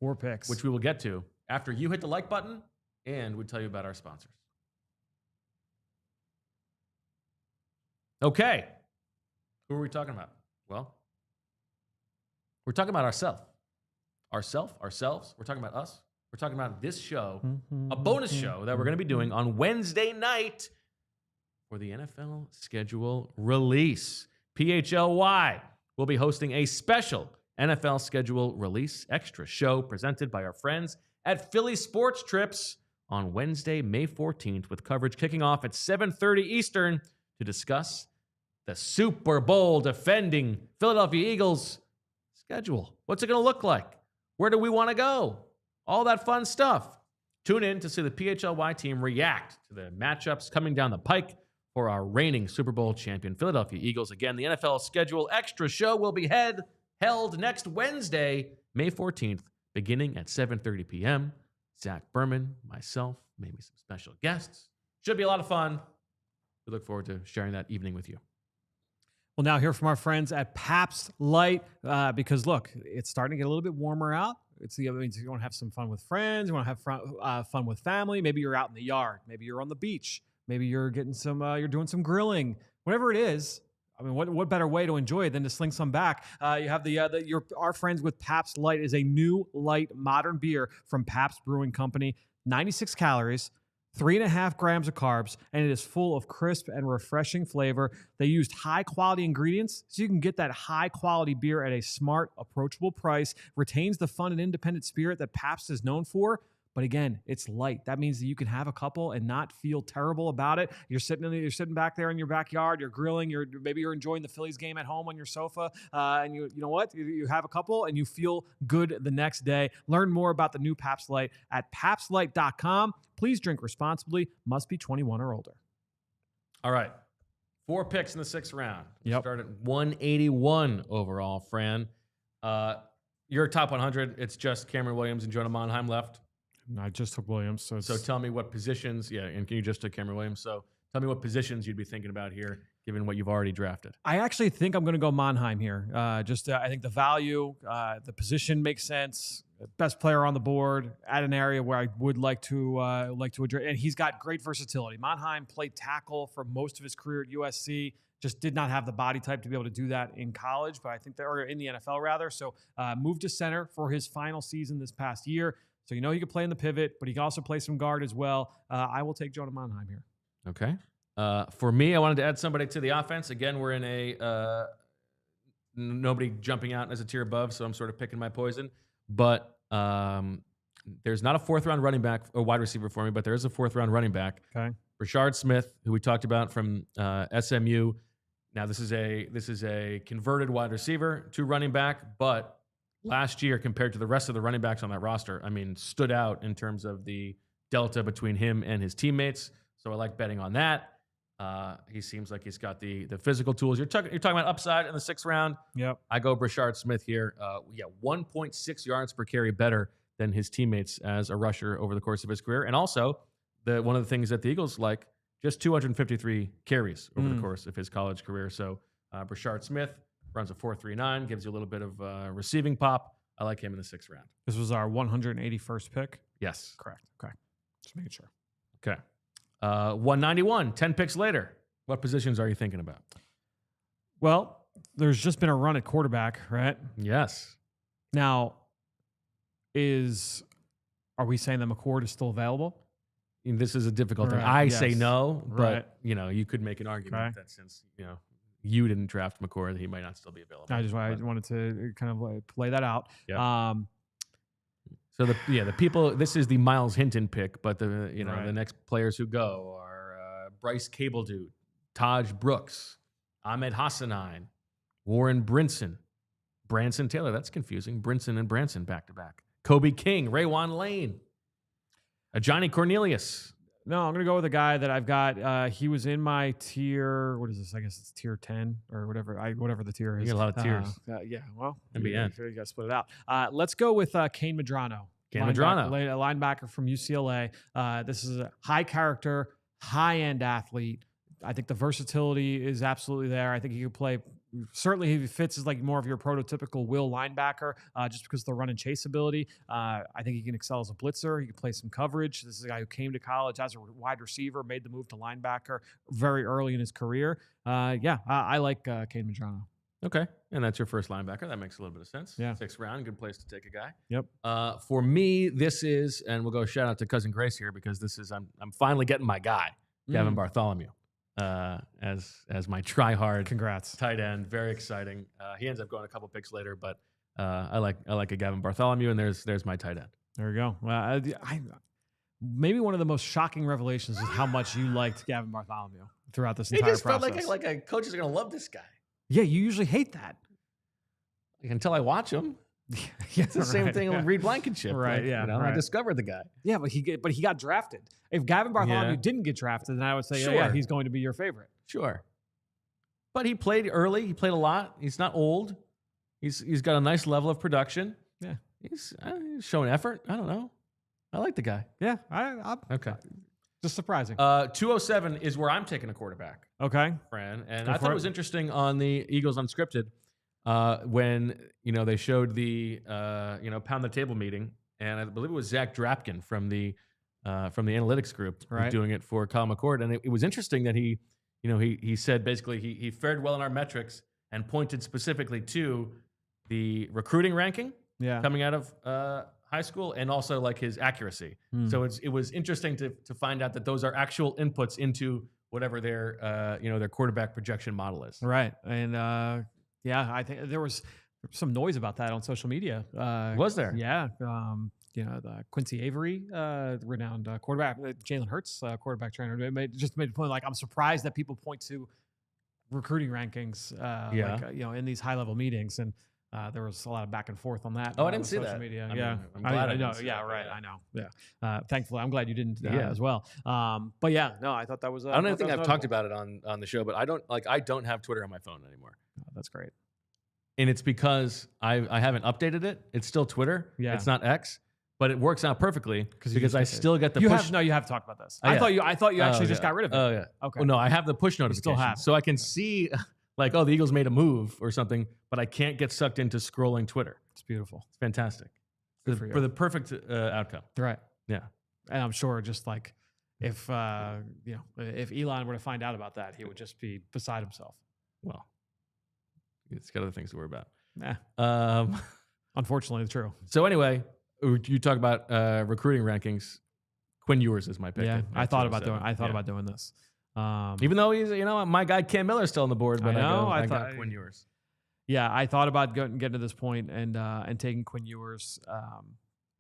4 picks, which we will get to after you hit the like button, and we tell you about our sponsors. Okay. Who are we talking about? Well, we're talking about ourselves. Ourselves. We're talking about us. We're talking about this show, a bonus show that we're going to be doing on Wednesday night for the NFL schedule release. PHLY will be hosting a special NFL schedule release extra show presented by our friends at Philly Sports Trips on Wednesday, May 14th, with coverage kicking off at 7:30 Eastern to discuss the Super Bowl defending Philadelphia Eagles schedule. What's it going to look like? Where do we want to go? All that fun stuff. Tune in to see the PHLY team react to the matchups coming down the pike for our reigning Super Bowl champion Philadelphia Eagles. Again, the NFL schedule extra show will be held next Wednesday, May 14th, beginning at 7:30 p.m. Zach Berman, myself, maybe some special guests. Should be a lot of fun. We look forward to sharing that evening with you. We'll now hear from our friends at Pabst Light because, look, it's starting to get a little bit warmer out. You want to have some fun with friends. You want to have fun with family. Maybe you're out in the yard. Maybe you're on the beach. Maybe you're getting you're doing some grilling. Whatever it is, I mean, what better way to enjoy it than to sling some back? You have our friends with Pabst Light is a new light modern beer from Pabst Brewing Company. 96 calories. 3.5 grams of carbs, and it is full of crisp and refreshing flavor. They used high-quality ingredients, so you can get that high-quality beer at a smart, approachable price. Retains the fun and independent spirit that Pabst is known for. But again, it's light. That means that you can have a couple and not feel terrible about it. You're sitting back there in your backyard. You're grilling. Maybe you're enjoying the Phillies game at home on your sofa, and you know what? You have a couple and you feel good the next day. Learn more about the new Pabst Light at PabstLight.com. Please drink responsibly. Must be 21 or older. All right, 4 picks in the 6th round. Yep. Start at 181 overall. Fran, your top 100. It's just Cameron Williams and Jonah Monheim left. I just took Williams. So tell me what positions, and can you just take Cameron Williams? So tell me what positions you'd be thinking about here, given what you've already drafted. I actually think I'm going to go Monheim here. I think the value, the position makes sense. Best player on the board at an area where I would like to address, and he's got great versatility. Monheim played tackle for most of his career at USC. Just did not have the body type to be able to do that in college, but I think or in the NFL rather. So moved to center for his final season this past year. So he can play in the pivot, but he can also play some guard as well. I will take Jonah Monheim here. Okay. For me, I wanted to add somebody to the offense. Again, we're in a nobody jumping out as a tier above, so I'm sort of picking my poison. But there's not a fourth-round running back or wide receiver for me, but there is a fourth-round running back. Okay. Rashard Smith, who we talked about from SMU. Now, this is a converted wide receiver to running back, but last year, compared to the rest of the running backs on that roster, I mean, stood out in terms of the delta between him and his teammates. So I like betting on that. He seems like he's got the physical tools. You're talking about upside in the 6th round. Yep. I go Rashard Smith here. 1.6 yards per carry better than his teammates as a rusher over the course of his career. And also, one of the things that the Eagles like, just 253 carries over the course of his college career. So Rashard Smith runs a 4.39, gives you a little bit of receiving pop. I like him in the 6th round. This was our 181st pick? Yes. Correct. Okay. Just making sure. Okay. 191, 10 picks later. What positions are you thinking about? Well, there's just been a run at quarterback, right? Yes. Now, are we saying that McCord is still available? This is a difficult thing. Right, Say no, but right. You could make an argument that since you didn't draft McCord, he might not still be available. I wanted to kind of play that out. Yep. So the people. This is the Miles Hinton pick, but the next players who go are Bryce Cabledude, Taj Brooks, Ahmed Hassanein, Warren Brinson, Branson Taylor. That's confusing. Brinson and Branson back to back. Kobe King, Raywan Lane, Johnny Cornelius. No, I'm going to go with a guy that I've got. He was in my tier. What is this? I guess it's tier 10 or whatever. Whatever the tier is. You got a lot of tiers. Yeah. Well, NBN. You got to split it out. Let's go with Cade Medrano. Linebacker from UCLA. This is a high character, high-end athlete. I think the versatility is absolutely there. I think he could play. Certainly, he fits as like more of your prototypical will linebacker, just because of the run and chase ability. I think he can excel as a blitzer. He can play some coverage. This is a guy who came to college as a wide receiver, made the move to linebacker very early in his career. I like Cade Medrano. Okay, and that's your first linebacker. That makes a little bit of sense. Yeah. 6th round, good place to take a guy. Yep. For me, this is, and we'll go shout out to Cousin Grace here because this is I'm finally getting my guy, Gavin Bartholomew. As my try-hard Congrats. tight end. Very exciting. He ends up going a couple picks later, but I like a Gavin Bartholomew, and there's my tight end. There we go. Maybe one of the most shocking revelations is how much you liked Gavin Bartholomew throughout this entire process. It just felt like a coach is going to love this guy. Yeah, you usually hate that. Until I watch him. It's the same thing with Reed Blankenship. Right, I discovered the guy. Yeah, but he got drafted. If Gavin Bartholomew didn't get drafted, then I would say, yeah, he's going to be your favorite. Sure. But he played early. He played a lot. He's not old. He's got a nice level of production. Yeah. He's showing effort. I don't know. I like the guy. Yeah. Okay. Just surprising. 207 is where I'm taking a quarterback. Okay. Fran. And I thought it was interesting on the Eagles Unscripted when, they showed the, pound the table meeting. And I believe it was Zach Drapkin from the analytics group doing it for Kyle McCord. And it was interesting that he said basically he fared well in our metrics and pointed specifically to the recruiting ranking coming out of high school and also like his accuracy. So it was interesting to find out that those are actual inputs into whatever their quarterback projection model is. Right. And I think there was some noise about that on social media. Was there? Yeah. The Quincy Avery, renowned quarterback, Jalen Hurts, quarterback trainer, made a point like, I'm surprised that people point to recruiting rankings, in these high level meetings. And there was a lot of back and forth on that. Oh, I didn't see social that. media. I'm glad I know. Yeah, right. I know. Yeah. Thankfully, I'm glad you didn't as well. But yeah, no, I thought that was. I don't think I've talked about it on the show, but I don't have Twitter on my phone anymore. Oh, that's great. And it's because I haven't updated it. It's still Twitter. Yeah. It's not X. But it works out perfectly because I still get the push. You have talked about this. I thought you actually just got rid of it. Oh yeah. Okay. Well, no, I have the push notification. Still have. So I can see like, oh, the Eagles made a move or something, but I can't get sucked into scrolling Twitter. It's beautiful. It's fantastic. For the perfect outcome. Right. Yeah. And I'm sure just like if Elon were to find out about that, he would just be beside himself. Well, he's got other things to worry about. Unfortunately, true. So anyway, you talk about recruiting rankings. Quinn Ewers is my pick. Yeah, I thought about doing this. Even though he's, my guy Cam Miller's still on the board, but I got Quinn Ewers. Yeah, I thought about getting to this point and taking Quinn Ewers.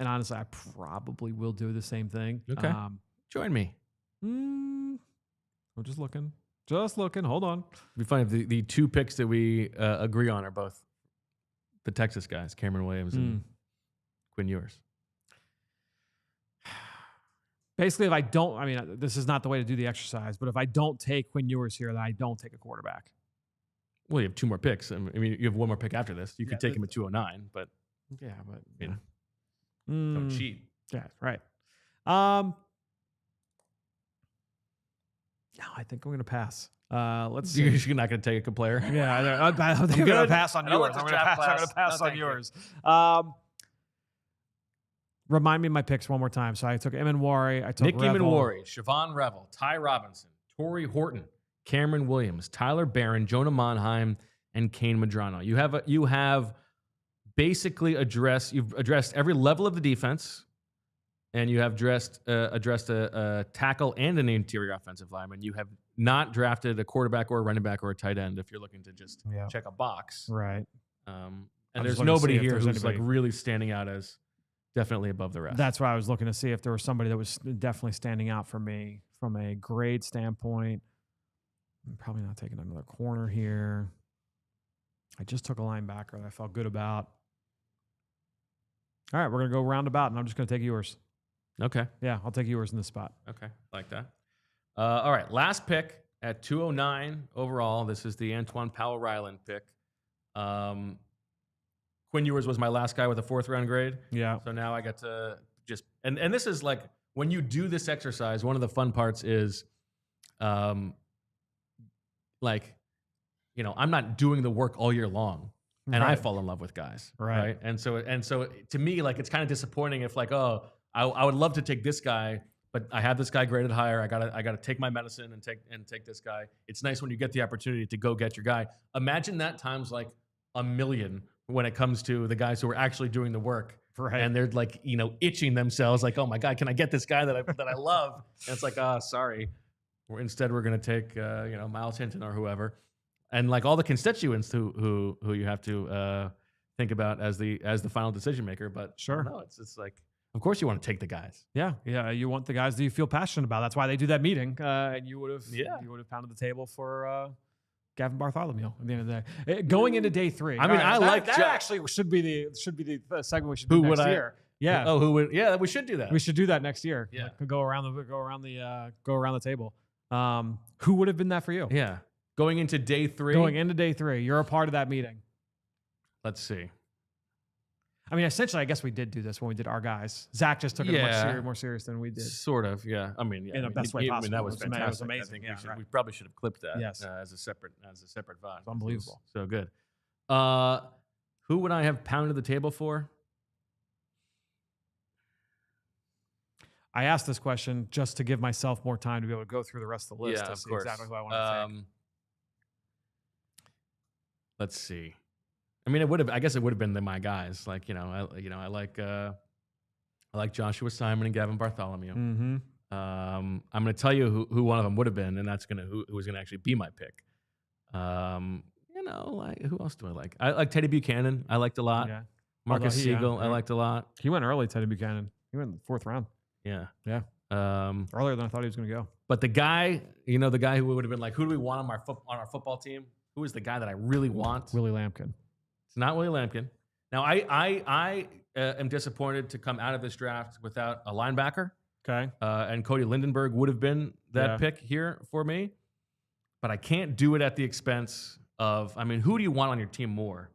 And honestly, I probably will do the same thing. Okay, join me. I'm just looking. Hold on. It'd be funny if the two picks that we agree on are both the Texas guys, Cameron Williams and Quinn Ewers. Basically, if I don't, this is not the way to do the exercise, but if I don't take Quinn Ewers here, then I don't take a quarterback. Well, you have two more picks. I mean, you have one more pick after this. You could take him at 209, but don't cheat. Yeah, right. No, I think I'm going to pass. Let's see. You're not going to take a player? Yeah, I think I'm going to pass on yours. I'm going to pass on yours. Remind me of my picks one more time. So I took Emanwari. I took Nick Emanwari, Shavon Revel, Ty Robinson, Torrey Horton, Cameron Williams, Tyler Barron, Jonah Monheim, and Cade Medrano. You have basically addressed every level of the defense, and you have addressed a tackle and an interior offensive lineman. You have not drafted a quarterback or a running back or a tight end if you're looking to just check a box. Right. And there's nobody here who's like really standing out as definitely above the rest. That's why I was looking to see if there was somebody that was definitely standing out for me from a grade standpoint. I'm probably not taking another corner here. I just took a linebacker that I felt good about. All right, we're going to go roundabout, and I'm just going to take yours. Okay. Yeah, I'll take yours in this spot. Okay, like that. All right, last pick at 209 overall. This is the Antoine Powell-Ryland pick. Quinn Ewers was my last guy with a 4th round grade. Yeah. So now I get to just and this is like when you do this exercise, one of the fun parts is I'm not doing the work all year long. And I fall in love with guys. Right. And so to me, like it's kind of disappointing if like, I would love to take this guy, but I have this guy graded higher. I gotta take my medicine and take this guy. It's nice when you get the opportunity to go get your guy. Imagine that times like a million when it comes to the guys who are actually doing the work. Right. And they're like, itching themselves like, oh my God, can I get this guy that I love? And it's like, sorry. Instead, we're going to take, Miles Hinton or whoever. And like all the constituents who you have to think about as the final decision maker. But sure. No, it's like, of course you want to take the guys. Yeah. You want the guys that you feel passionate about. That's why they do that meeting. And you would have pounded the table for Gavin Bartholomew at the end of the day. Going into day 3. I mean, that actually should be the segment we should do next year. Yeah. Oh, who would? Yeah, we should do that. We should do that next year. Yeah. Like, go around the table. Who would have been that for you? Yeah. Going into day 3. You're a part of that meeting. Let's see. I mean, essentially, I guess we did do this when we did our guys. Zach just took it much more serious than we did. Sort of, yeah. I mean, in the best way possible. That was fantastic. It was amazing. We probably should have clipped that. Yes. As a separate VOD. It's unbelievable. So good. Who would I have pounded the table for? I asked this question just to give myself more time to be able to go through the rest of the list to see exactly who I want to take. Let's see. I mean, I guess it would have been my guys. Like, I like Joshua Simon and Gavin Bartholomew. Mm-hmm. I'm going to tell you who one of them would have been, and that's who was going to actually be my pick. Like who else do I like? I like Teddy Buchanan. I liked a lot. Yeah. Marcus Siegel. I liked a lot. He went early, Teddy Buchanan. He went in the 4th round. Yeah. Yeah. Earlier than I thought he was going to go. But the guy who would have been like, who do we want on our football team? Who is the guy that I really want? Willie Lampkin. It's not Willie Lampkin. Now, I am disappointed to come out of this draft without a linebacker. Okay. And Cody Lindenberg would have been that pick here for me. But I can't do it at the expense of, who do you want on your team more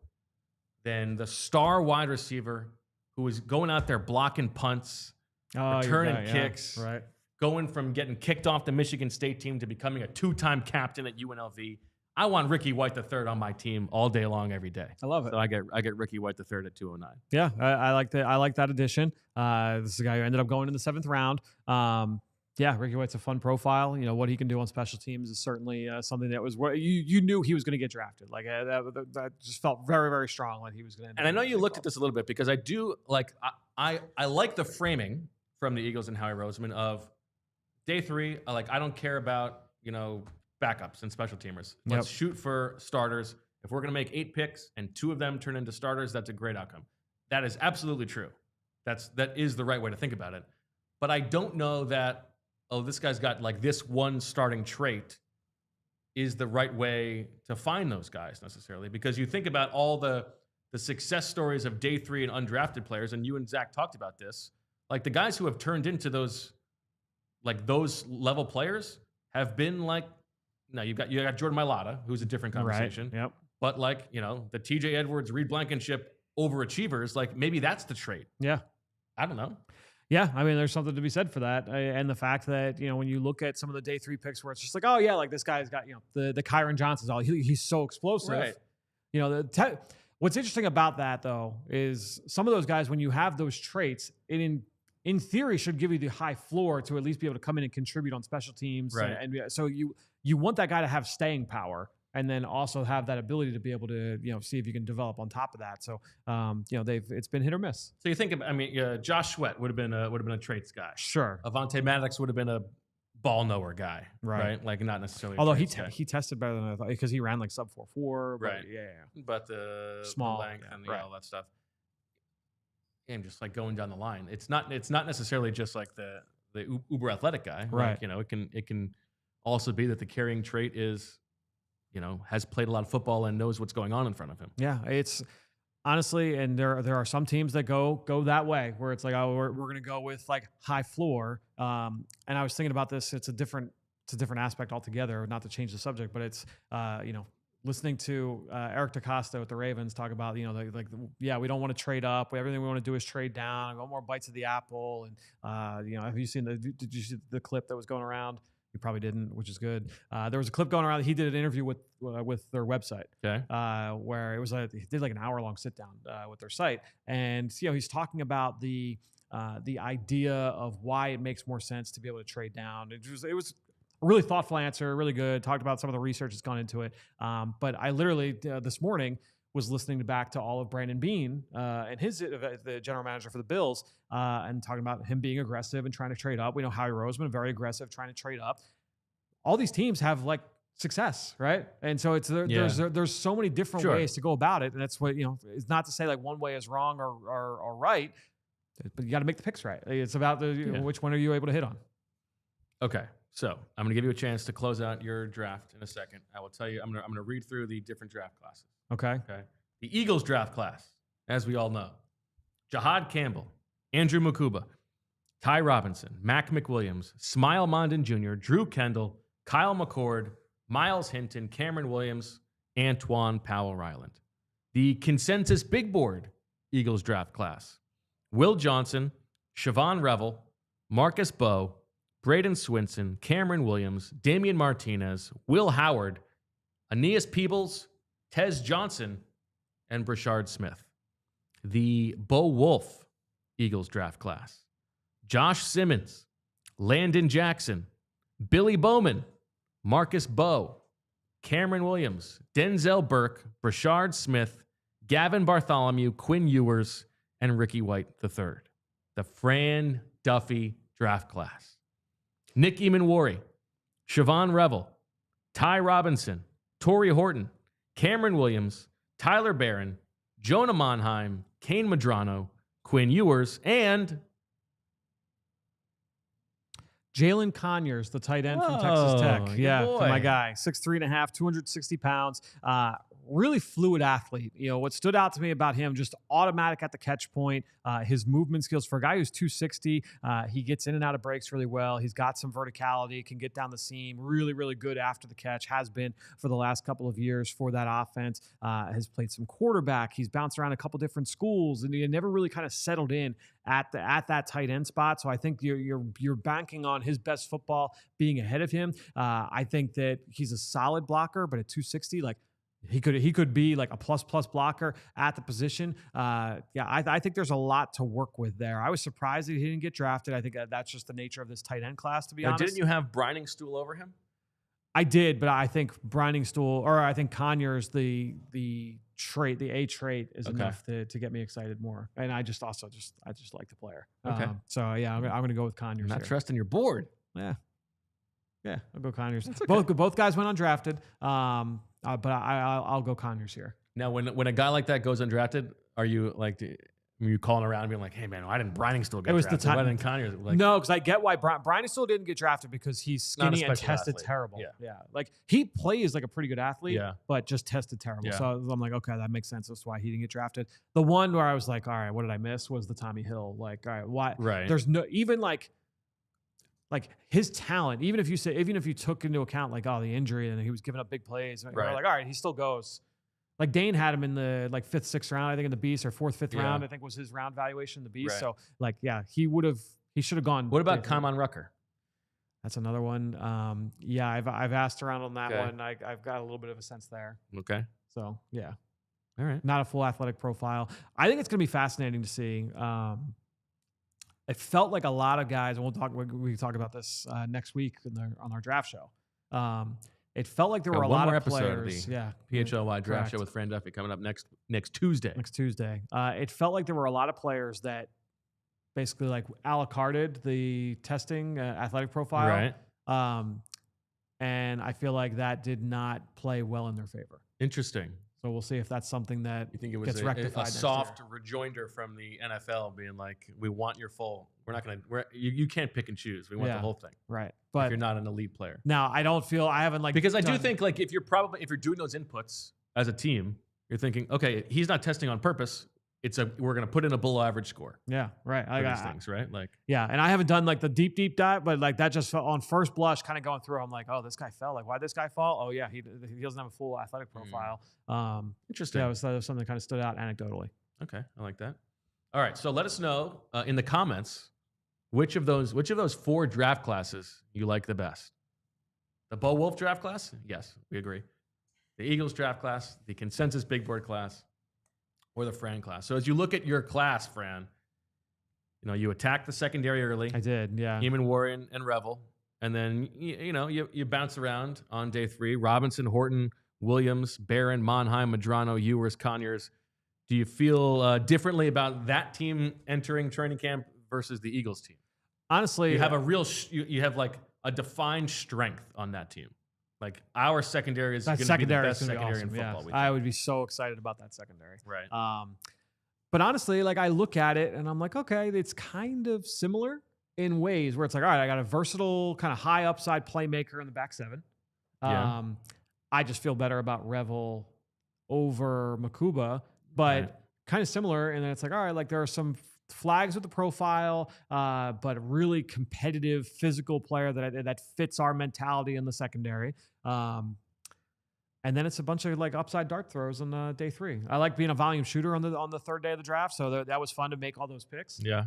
than the star wide receiver who is going out there blocking punts, returning kicks, right? Going from getting kicked off the Michigan State team to becoming a 2-time captain at UNLV. I want Ricky White III on my team all day long, every day. I love it. So I get Ricky White III at 209. Yeah, I like that. I like that addition. This is a guy who ended up going in the 7th round. Yeah, Ricky White's a fun profile. You know, what he can do on special teams is certainly something that was what you knew he was going to get drafted. Like that just felt very, very strong when he was going to. And I know you looked at this a little bit because I do like I like the framing from the Eagles and Howie Roseman of day 3. I don't care about backups and special teamers. Let's shoot for starters. If we're going to make 8 picks and 2 of them turn into starters, that's a great outcome. That is absolutely true. That is the right way to think about it. But I don't know that, this guy's got like this one starting trait is the right way to find those guys necessarily. Because you think about all the success stories of day 3 and undrafted players, and you and Zach talked about this, like the guys who have turned into those level players have been you got Jordan Mailata, who's a different conversation. Right. Yep. But the TJ Edwards, Reed Blankenship overachievers, maybe that's the trait. Yeah. I don't know. Yeah, I mean, there's something to be said for that, and the fact that when you look at some of the day 3 picks, where it's just like, oh yeah, like this guy's got the Kyron Johnson's all he's so explosive. Right. What's interesting about that though is some of those guys, when you have those traits, it in theory should give you the high floor to at least be able to come in and contribute on special teams. Right. And so you want that guy to have staying power. And then also have that ability to be able to, see if you can develop on top of that. So, it's been hit or miss. So you think of, Josh Sweat would have been a traits guy. Sure. Avonte Maddox would have been a ball knower guy, right? Like not necessarily. Although he tested better than I thought because he ran like sub 4.4. Right. Yeah. But the small length and all that stuff. And just like going down the line, it's not necessarily just like the uber athletic guy, right? Like, it can also be that the carrying trait is, has played a lot of football and knows what's going on in front of him. Yeah, it's honestly, and there are some teams that go that way where it's like, oh, we're going to go with like high floor. And I was thinking about this. It's a different aspect altogether. Not to change the subject, but it's listening to Eric DeCosta with the Ravens talk about we don't want to trade up. Everything we want to do is trade down. I want more bites of the apple. And have you seen did you see the clip that was going around? You probably didn't, which is good. There was a clip going around. He did an interview with their website, where it was he did like an hour-long sit-down with their site, and he's talking about the idea of why it makes more sense to be able to trade down. It was a really thoughtful answer, really good. Talked about some of the research that's gone into it. But I literally this morning was listening back to all of Brandon Beane and the general manager for the Bills, and talking about him being aggressive and trying to trade up. We know Howie Roseman, very aggressive, trying to trade up. All these teams have like success, right? And so there's so many different ways to go about it, and that's what it's not to say like one way is wrong or right, but you got to make the picks right. It's about which one are you able to hit on. Okay. So I'm going to give you a chance to close out your draft in a second. I will tell you, I'm going to read through the different draft classes. Okay. The Eagles draft class, as we all know: Jihaad Campbell, Andrew Mukuba, Ty Robinson, Mac McWilliams, Smile Mondin Jr., Drew Kendall, Kyle McCord, Miles Hinton, Cameron Williams, Antoine Powell-Ryland. The consensus big board Eagles draft class: Will Johnson, Shavon Revel, Marcus Bowe, Braden Swinson, Cameron Williams, Damian Martinez, Will Howard, Aeneas Peebles, Tez Johnson, and Brashard Smith. The Bo Wulf Eagles draft class: Josh Simmons, Landon Jackson, Billy Bowman, Marcus Bowe, Cameron Williams, Denzel Burke, Brashard Smith, Gavin Bartholomew, Quinn Ewers, and Ricky White III. The Fran Duffy draft class: Nick Emanwari, Shavon Revel, Ty Robinson, Torrey Horton, Cameron Williams, Tyler Barron, Jonah Monheim, Cade Medrano, Quinn Ewers, and Jalen Conyers, the tight end from Texas Tech. Yeah, boy. My guy. 6'3.5", 260 pounds. Really fluid athlete. What stood out to me about him, just automatic at the catch point. His movement skills for a guy who's 260, he gets in and out of breaks really well. He's got some verticality, can get down the seam. Really, really good after the catch. Has been for the last couple of years for that offense. Has played some quarterback. He's bounced around a couple different schools, and he never really kind of settled in at that tight end spot. So I think you're banking on his best football being ahead of him. I think that he's a solid blocker, but at 260, he could be like a plus blocker at the position. I think there's a lot to work with there. I was surprised that he didn't get drafted. I think that's just the nature of this tight end class, to be honest. Didn't you have Brining Stool over him? I did, but I think Brining Stool, or I think Conyers, the trait, the A trait is enough to get me excited more. And I just like the player. Okay. So yeah, I'm going to go with Conyers. Not trusting your board. Yeah, I'll go Conyers. Okay. Both guys went undrafted, but I'll go Conyers here. Now, when a guy like that goes undrafted, are you like? Are you calling around and being like, hey, man, why didn't Brining Stool get drafted? Why didn't Conyers? Like, no, because I get why Brining Stool didn't get drafted because he's skinny and tested terrible. Yeah. Like, he plays like a pretty good athlete, but just tested terrible. Yeah. So I'm like, okay, that makes sense. That's why he didn't get drafted. The one where I was like, all right, what did I miss was the Tommy Hill. Like, all right, why? Right. There's no, even like his talent, even if you took into account like, the injury and he was giving up big plays, right. Like, all right, he still goes. Like Dane had him in the 5th, 6th round, I think in the Beast, or 4th, 5th round, I think was his round valuation in the Beast. Right. So he should have gone. What about Kamon Rucker? That's another one. I've asked around on that one. I've got a little bit of a sense there. Okay. So yeah. All right. Not a full athletic profile. I think it's going to be fascinating to see. It felt like a lot of guys, and we can talk about this next week on our draft show. It felt like there were a lot of players. PHLY draft show with Fran Duffy coming up next Tuesday. Next Tuesday. It felt like there were a lot of players that basically like a la carted the testing athletic profile. Right. And I feel like that did not play well in their favor. Interesting. So we'll see if that's something that you think it was gets rectified. A soft rejoinder from the NFL being like, we want your full. We're not going to. You can't pick and choose. We want the whole thing. Right. But if you're not an elite player. Now I haven't because I do think like if you're doing those inputs as a team, you're thinking, okay, he's not testing on purpose. We're going to put in a below average score. Yeah, right. These things, right? Like, and I haven't done like the deep dive, but like that just on first blush, kind of going through. I'm like, oh, this guy fell. Like, why'd this guy fall? Oh yeah, he doesn't have a full athletic profile. Interesting. Yeah, that was something that kind of stood out anecdotally. Okay, I like that. All right, so let us know in the comments which of those 4 draft classes you like the best. The Bo Wulf draft class? Yes, we agree. The Eagles draft class, the consensus big board class, or the Fran class. So as you look at your class, Fran, you attack the secondary early. I did, yeah. Heeman, Warren, and Revel. And then, you bounce around on day 3. Robinson, Horton, Williams, Barron, Monheim, Medrano, Ewers, Conyers. Do you feel differently about that team entering training camp versus the Eagles team? Honestly, you have you have like a defined strength on that team. Like our secondary is going to be the best secondary in football. Yeah. I would be so excited about that secondary. Right. But honestly, like I look at it and I'm like, okay, it's kind of similar in ways where it's like, all right, I got a versatile kind of high upside playmaker in the back 7. I just feel better about Revel over Mukuba, but kind of similar. And then it's like, all right, like there are some flags with the profile, but a really competitive physical player that fits our mentality in the secondary. And then it's a bunch of like upside dart throws on day 3. I like being a volume shooter on the 3rd day of the draft, so that was fun to make all those picks. Yeah.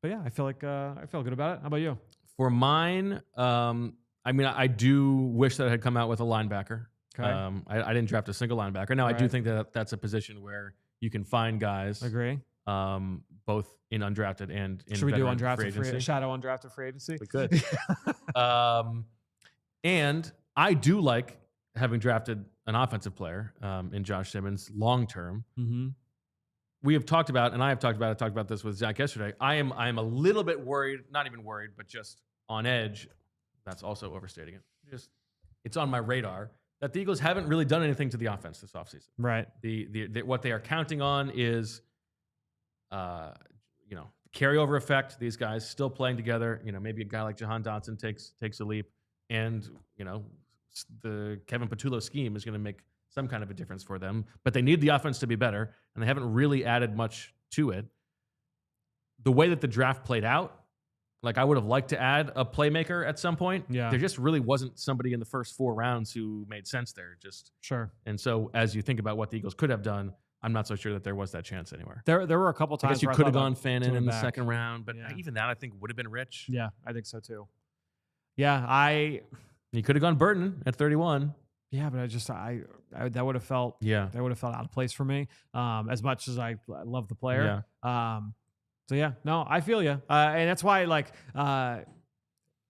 But yeah, I feel good about it. How about you? For mine, I do wish that I had come out with a linebacker. Okay. I didn't draft a single linebacker. Now I do think that that's a position where you can find guys. Agree. Both in undrafted and in should we do undrafted shadow undrafted free agency? We could. And I do like having drafted an offensive player in Josh Simmons long term. Mm-hmm. We have talked about, and I have talked about. I talked about this with Zach yesterday. I am a little bit worried, not even worried, but just on edge. That's also overstating it. It's on my radar that the Eagles haven't really done anything to the offense this offseason. Right. The what they are counting on is, carryover effect. These guys still playing together. Maybe a guy like Jahan Dotson takes a leap, and the Kevin Patullo scheme is going to make some kind of a difference for them. But they need the offense to be better, and they haven't really added much to it. The way that the draft played out, like I would have liked to add a playmaker at some point. Yeah. There just really wasn't somebody in the first 4 rounds who made sense there. Sure. And so as you think about what the Eagles could have done, I'm not so sure that there was that chance anywhere. There were a couple times I guess you could have gone Fannin in the second round, but Yeah. even that I think would have been rich. Yeah, I think so too. Yeah, You could have gone Burton at 31. Yeah, but I that would have felt that would have felt out of place for me. As much as I love the player. Yeah. So yeah, no, I feel you, and that's why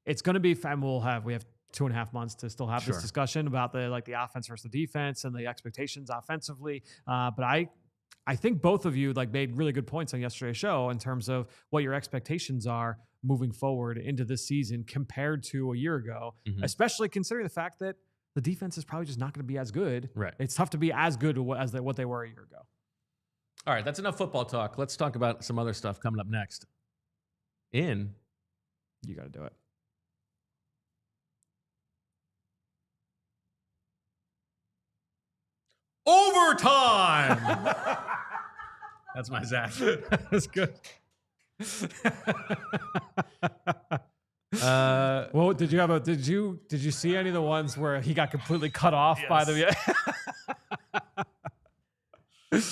it's going to be fun. We have 2.5 months to still have this discussion about the offense versus the defense and the expectations offensively. But I think both of you made really good points on yesterday's show in terms of what your expectations are moving forward into this season compared to a year ago, especially considering the fact that the defense is probably just not going to be as good. Right. It's tough to be as good as what they were a year ago. All right, that's enough football talk. Let's talk about some other stuff coming up next. You got to do it. Overtime. That's my Zach. That's good. Well, did you see any of the ones where he got completely cut off by the?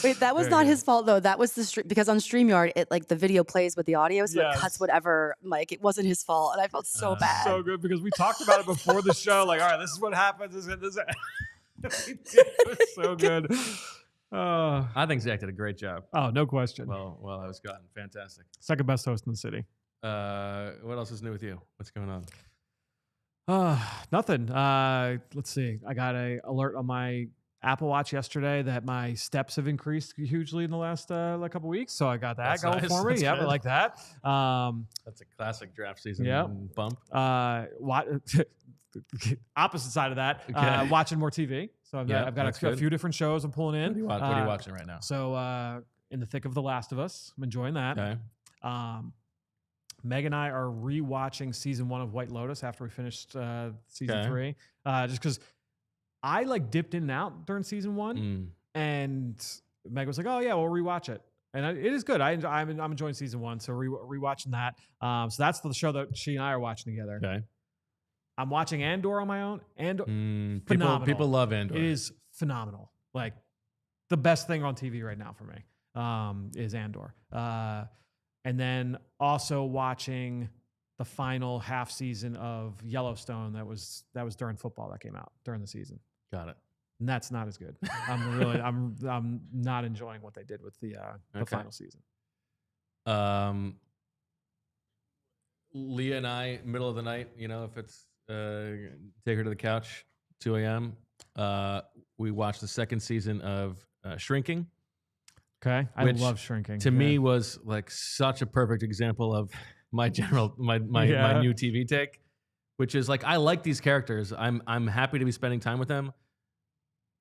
Wait, that was not his fault though. That was because on StreamYard, the video plays with the audio, so it cuts whatever. It wasn't his fault, and I felt so bad. So good because we talked about it before the show. All right, this is what happens. This is it was so good. I think Zach did a great job. Oh, no question. Well, I was gone. Fantastic. Second best host in the city. What else is new with you? What's going on? Nothing. Let's see. I got an alert on my Apple Watch yesterday that my steps have increased hugely in the last couple weeks. So I got that going for me. That's I like that. That's a classic draft season bump. Opposite side of that, watching more TV. So I've got a few different shows I'm pulling in. What are you watching right now? So in the thick of The Last of Us, I'm enjoying that. Okay. Meg and I are rewatching season 1 of White Lotus after we finished season 3, just because I dipped in and out during season 1, and Meg was like, "Oh yeah, we'll rewatch it," and it is good. I'm enjoying season 1, so rewatching that. So that's the show that she and I are watching together. Okay. I'm watching Andor on my own. People love Andor. It is phenomenal. The best thing on TV right now for me is Andor. And then also watching the final half season of Yellowstone that was during football that came out during the season. Got it. And that's not as good. I'm not enjoying what they did with the final season. Leah and I, middle of the night, if it's take her to the couch, 2 a.m. We watched the second season of Shrinking. Okay, I love Shrinking. To me, was such a perfect example of my my new TV take, which is I like these characters. I'm happy to be spending time with them,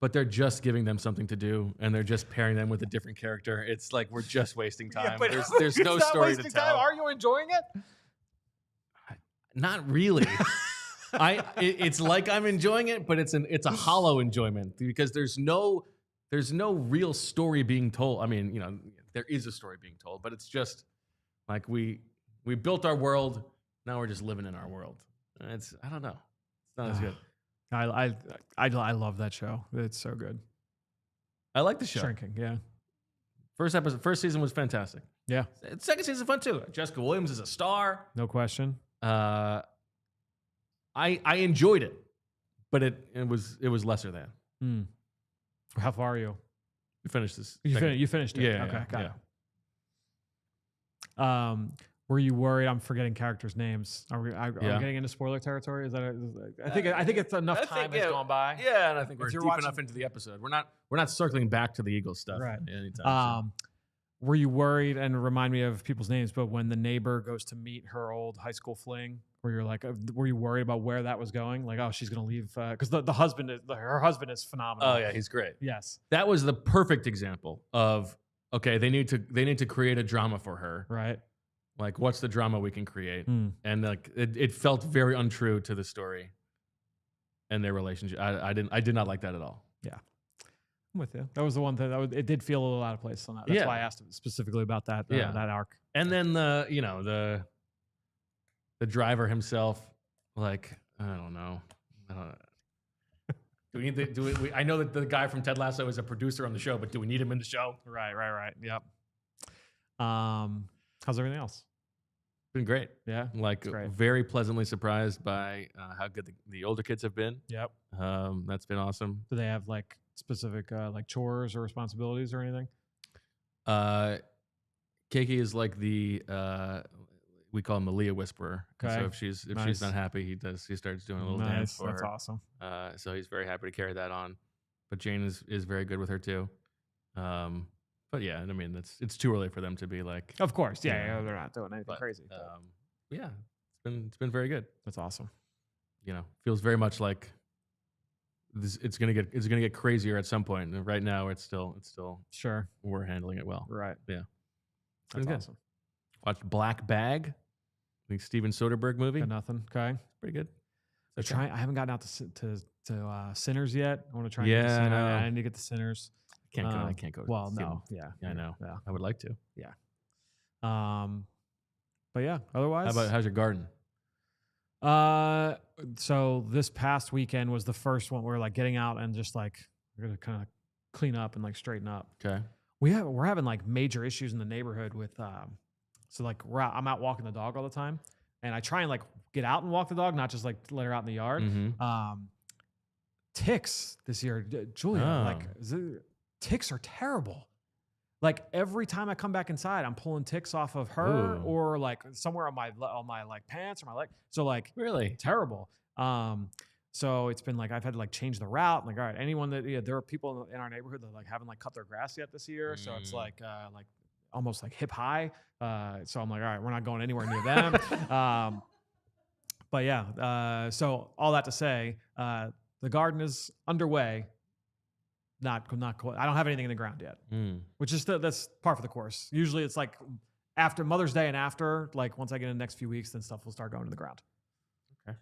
but they're just giving them something to do, and they're just pairing them with a different character. It's we're just wasting time. Yeah, there's no story to tell. Time. Are you enjoying it? Not really. It's I'm enjoying it, but it's a hollow enjoyment because there's no real story being told. I mean, there is a story being told, but it's just we built our world. Now we're just living in our world. I don't know. It's not as good. I love that show. It's so good. I like the show. Shrinking, yeah. First season was fantastic. Yeah. Second season fun too. Jessica Williams is a star. No question. I enjoyed it, but it was lesser than. How far are you? We finished this. You finished it. Yeah. Okay, got it. Were you worried? I'm forgetting characters' names. Are we getting into spoiler territory? Is that? I think it's enough time has gone by. Yeah, and I think we're deep enough into the episode. We're not circling back to the Eagles stuff right anytime. Were you worried? And remind me of people's names. But when the neighbor goes to meet her old high school fling, where you're were you worried about where that was going? She's going to leave because her husband is phenomenal. Oh yeah, he's great. Yes, that was the perfect example of they need to create a drama for her. Right. What's the drama we can create? And it felt very untrue to the story and their relationship. I did not like that at all. Yeah. I'm with you. That was the one thing it did feel a little out of place on that. That's why I asked specifically about that that arc. And then the driver himself, I don't know. Do we need I know that the guy from Ted Lasso is a producer on the show, but do we need him in the show? Right. Yep. How's everything else? been great. Yeah, Like great. very pleasantly surprised by how good the older kids have been. Yep. That's been awesome. Do they have like specific like chores or responsibilities or anything? Keiki is like the we call him the Leah Whisperer. Okay. So if she's not happy, he starts doing a little dance for That's her. awesome. So he's very happy to carry that on. But Jane is very good with her too. But yeah, I mean it's too early for them to be like. Of course, yeah, they're not doing anything crazy. Yeah, it's been very good. That's awesome. You know, feels very much like this. It's gonna get crazier at some point. And right now, it's still Sure. We're handling it well. Right. Yeah, that's awesome. Watched Black Bag, the Steven Soderbergh movie. Got nothing. Okay, pretty good. I haven't gotten out to Sinners yet. I want to try. Yeah, and I need to get the Sinners. I can't go. Well, no. Yeah, I know. Yeah, I would like to. Yeah. But yeah. Otherwise, how's your garden? So this past weekend was the first one where like getting out and just like we're gonna kind of clean up and like straighten up. Okay. We're having like major issues in the neighborhood with so like I'm out walking the dog all the time, and I try and like get out and walk the dog, not just like let her out in the yard. Mm-hmm. Ticks this year, Julia. Ticks are terrible. Like every time I come back inside, I'm pulling ticks off of her or like somewhere on my like pants or my leg. So like really terrible. So it's been like I've had to like change the route. Like all right, anyone that there are people in our neighborhood that like haven't like cut their grass yet this year. So it's like almost like hip high. So I'm like all right, we're not going anywhere near them. But yeah. So all that to say, the garden is underway. Not quite. I don't have anything in the ground yet, which is that's par for the course. Usually it's like after Mother's Day and after, like once I get in the next few weeks, then stuff will start going to the ground. Okay.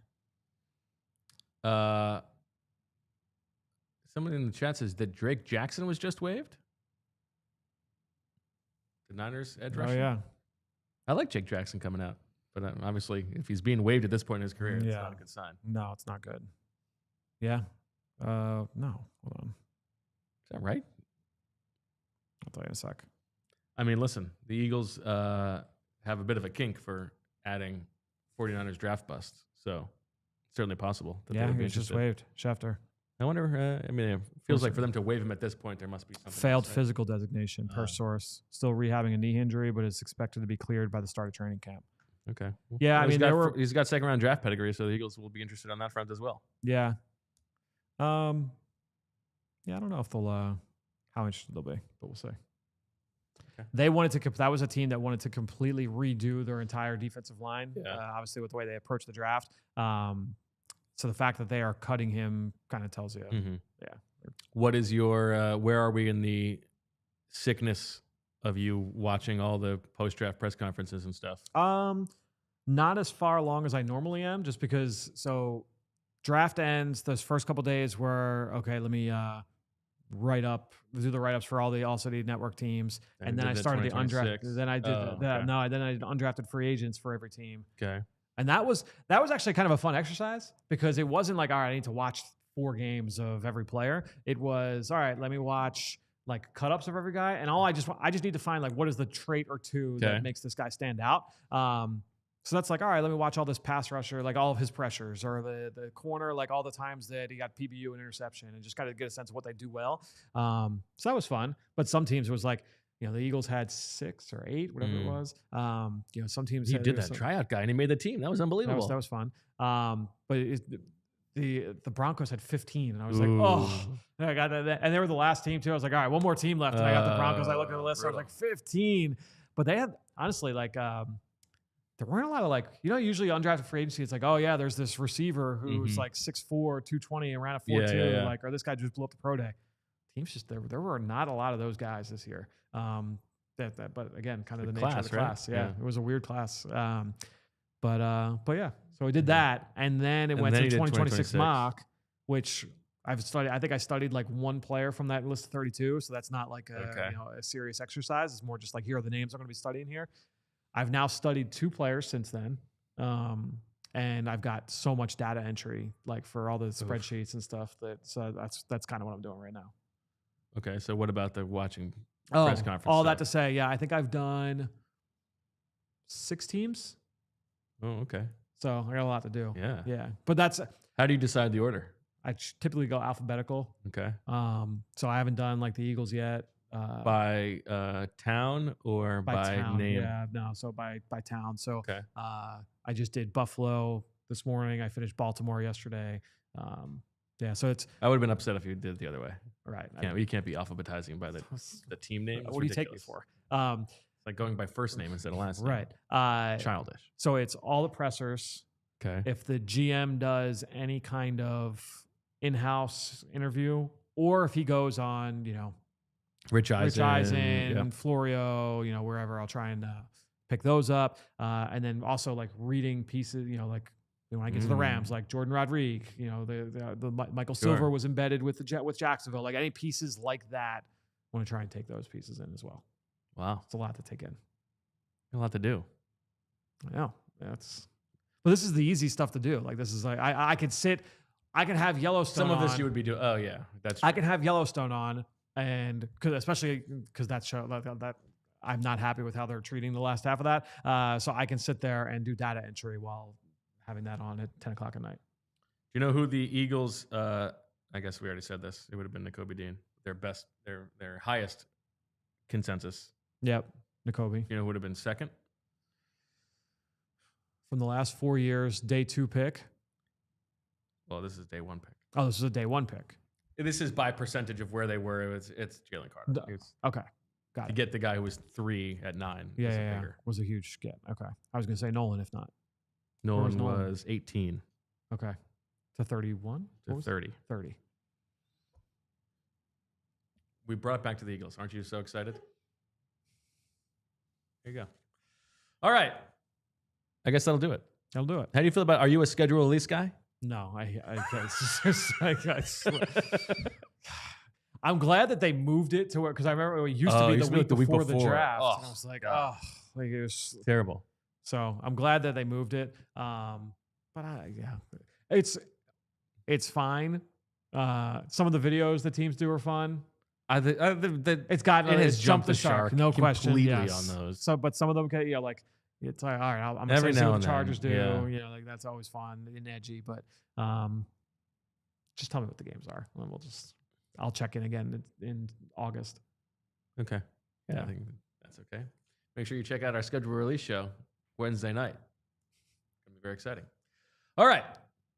Somebody in the chat says that Drake Jackson was just waived. The Niners edge rusher. Oh yeah. I like Jake Jackson coming out, but obviously if he's being waived at this point in his career, it's not a good sign. No, it's not good. Yeah. No. Hold on. Is that right? I'll tell you in a sec. I mean, listen, the Eagles have a bit of a kink for adding 49ers draft busts, so it's certainly possible that they would be just waived. Schefter. I wonder, I mean, it feels like for them to waive him at this point, there must be something. Failed physical designation per source. Still rehabbing a knee injury, but is expected to be cleared by the start of training camp. Okay. Yeah, well, I mean, he's got second round draft pedigree, so the Eagles will be interested on that front as well. Yeah. Yeah, I don't know if they'll how interested they'll be, but we'll see. Okay. They wanted to. That was a team that wanted to completely redo their entire defensive line. Yeah. Obviously, with the way they approach the draft. So the fact that they are cutting him kind of tells you. Mm-hmm. Yeah. What is your? Where are we in the sickness of you watching all the post draft press conferences and stuff? Not as far along as I normally am, just because. So draft ends. Those first couple days were okay. Let me. Do the write-ups for all the All-City Network teams, and then I started the undrafted. Then I did then I did undrafted free agents for every team. Okay, and that was actually kind of a fun exercise because it wasn't like all right, I need to watch 4 games of every player. It was all right, let me watch like cut-ups of every guy, and I just need to find like what is the trait or two that makes this guy stand out. So that's like, all right, let me watch all this pass rusher, like all of his pressures, or the corner, like all the times that he got PBU and interception, and just kind of get a sense of what they do well. So that was fun. But some teams it was like, the Eagles had 6 or 8, whatever it was. Some teams he did that tryout guy and he made the team. That was unbelievable. That was fun. But the Broncos had 15, and I was like, oh, I got that, and they were the last team too. I was like, all right, one more team left, and I got the Broncos. I looked at the list, I was like 15, but they had honestly like. There weren't a lot of like, usually undrafted free agency, it's like, oh yeah, there's this receiver who's like 6'4", 220 and ran a 4.2, like, or this guy just blew up the pro day. Teams just there were not a lot of those guys this year. But again, kind of the nature of the class. Yeah, it was a weird class. But yeah, so we did that, and then it went to 2026 mock, which I've studied. I think I studied like one player from that list of 32, so that's not like a serious exercise. It's more just like, here are the names I'm going to be studying here. I've now studied 2 players since then, and I've got so much data entry, like for all the spreadsheets and stuff. That's kind of what I'm doing right now. Okay, so what about the watching press conference? All that to say, yeah, I think I've done 6 teams Oh, okay. So I got a lot to do. Yeah. Yeah. But that's, How do you decide the order? I typically go alphabetical. Okay. So I haven't done like the Eagles yet. By town or by town. name? Yeah, no. So by town. So Okay. I just did Buffalo this morning. I finished Baltimore yesterday. Yeah. So it's I would have been upset if you did it the other way. right. You can't be alphabetizing by the team name. What do you take me for? It's like going by first name instead of last name. Right. Childish. So it's all the pressers. Okay. If the GM does any kind of in-house interview, or if he goes on, Rich Eisen, Florio, wherever, I'll try and pick those up. And then also like reading pieces, like when I get to the Rams, like Jordan Rodriguez, the Michael Silver was embedded with Jacksonville, like any pieces like that. I want to try and take those pieces in as well. Wow. It's a lot to take in. A lot to do. I know. But this is the easy stuff to do. Like this is like, I could have Yellowstone Some of this on. you would be doing. Oh yeah. That's true. I can have Yellowstone on. And especially because that show that I'm not happy with how they're treating the last half of that. So I can sit there and do data entry while having that on at 10 o'clock at night. Do you know who the Eagles? I guess we already said this. It would have been Nakobe Dean. Their highest consensus. Yep, Nakobe. You know who would have been second? From the last 4 years, day 2 pick. Well, this is day 1 pick. Oh, this is a day 1 pick. This is by percentage of where they were. It's Jalen Carter. Okay. Got it. You get the guy who was 3 at 9. Yeah. Was a huge get. Okay. I was going to say Nolan, if not. Nolan was 18. Okay. To 31? To 30. 30. We brought it back to the Eagles. Aren't you so excited? There you go. All right. I guess that'll do it. That'll do it. How do you feel about, are you a schedule release guy? No, I'm glad that they moved it to where, because I remember it used to be the week before the draft. Oh, and I was like, God. like it was Terrible. So I'm glad that they moved it. But it's fine. Some of the videos the teams do are fun. It has jumped the shark, no question. Completely Yes. on those. So, but some of them, like. It's like, all right, I'm Every excited to see now what and the Chargers do. then, Like that's always fun and edgy. But just tell me what the games are, and I'll check in again in August. Okay. Yeah, I think that's okay. Make sure you check out our schedule release show Wednesday night. It's gonna be very exciting. All right,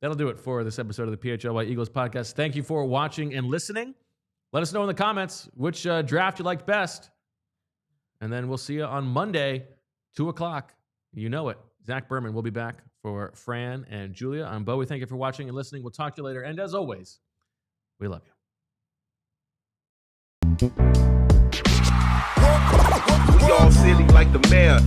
that'll do it for this episode of the PHLY Eagles podcast. Thank you for watching and listening. Let us know in the comments which draft you liked best, and then we'll see you on Monday, 2 o'clock. You know it. Zach Berman will be back for Fran and Julia. I'm Bo. We thank you for watching and listening. We'll talk to you later. And as always, we love you. We all silly like the mayor.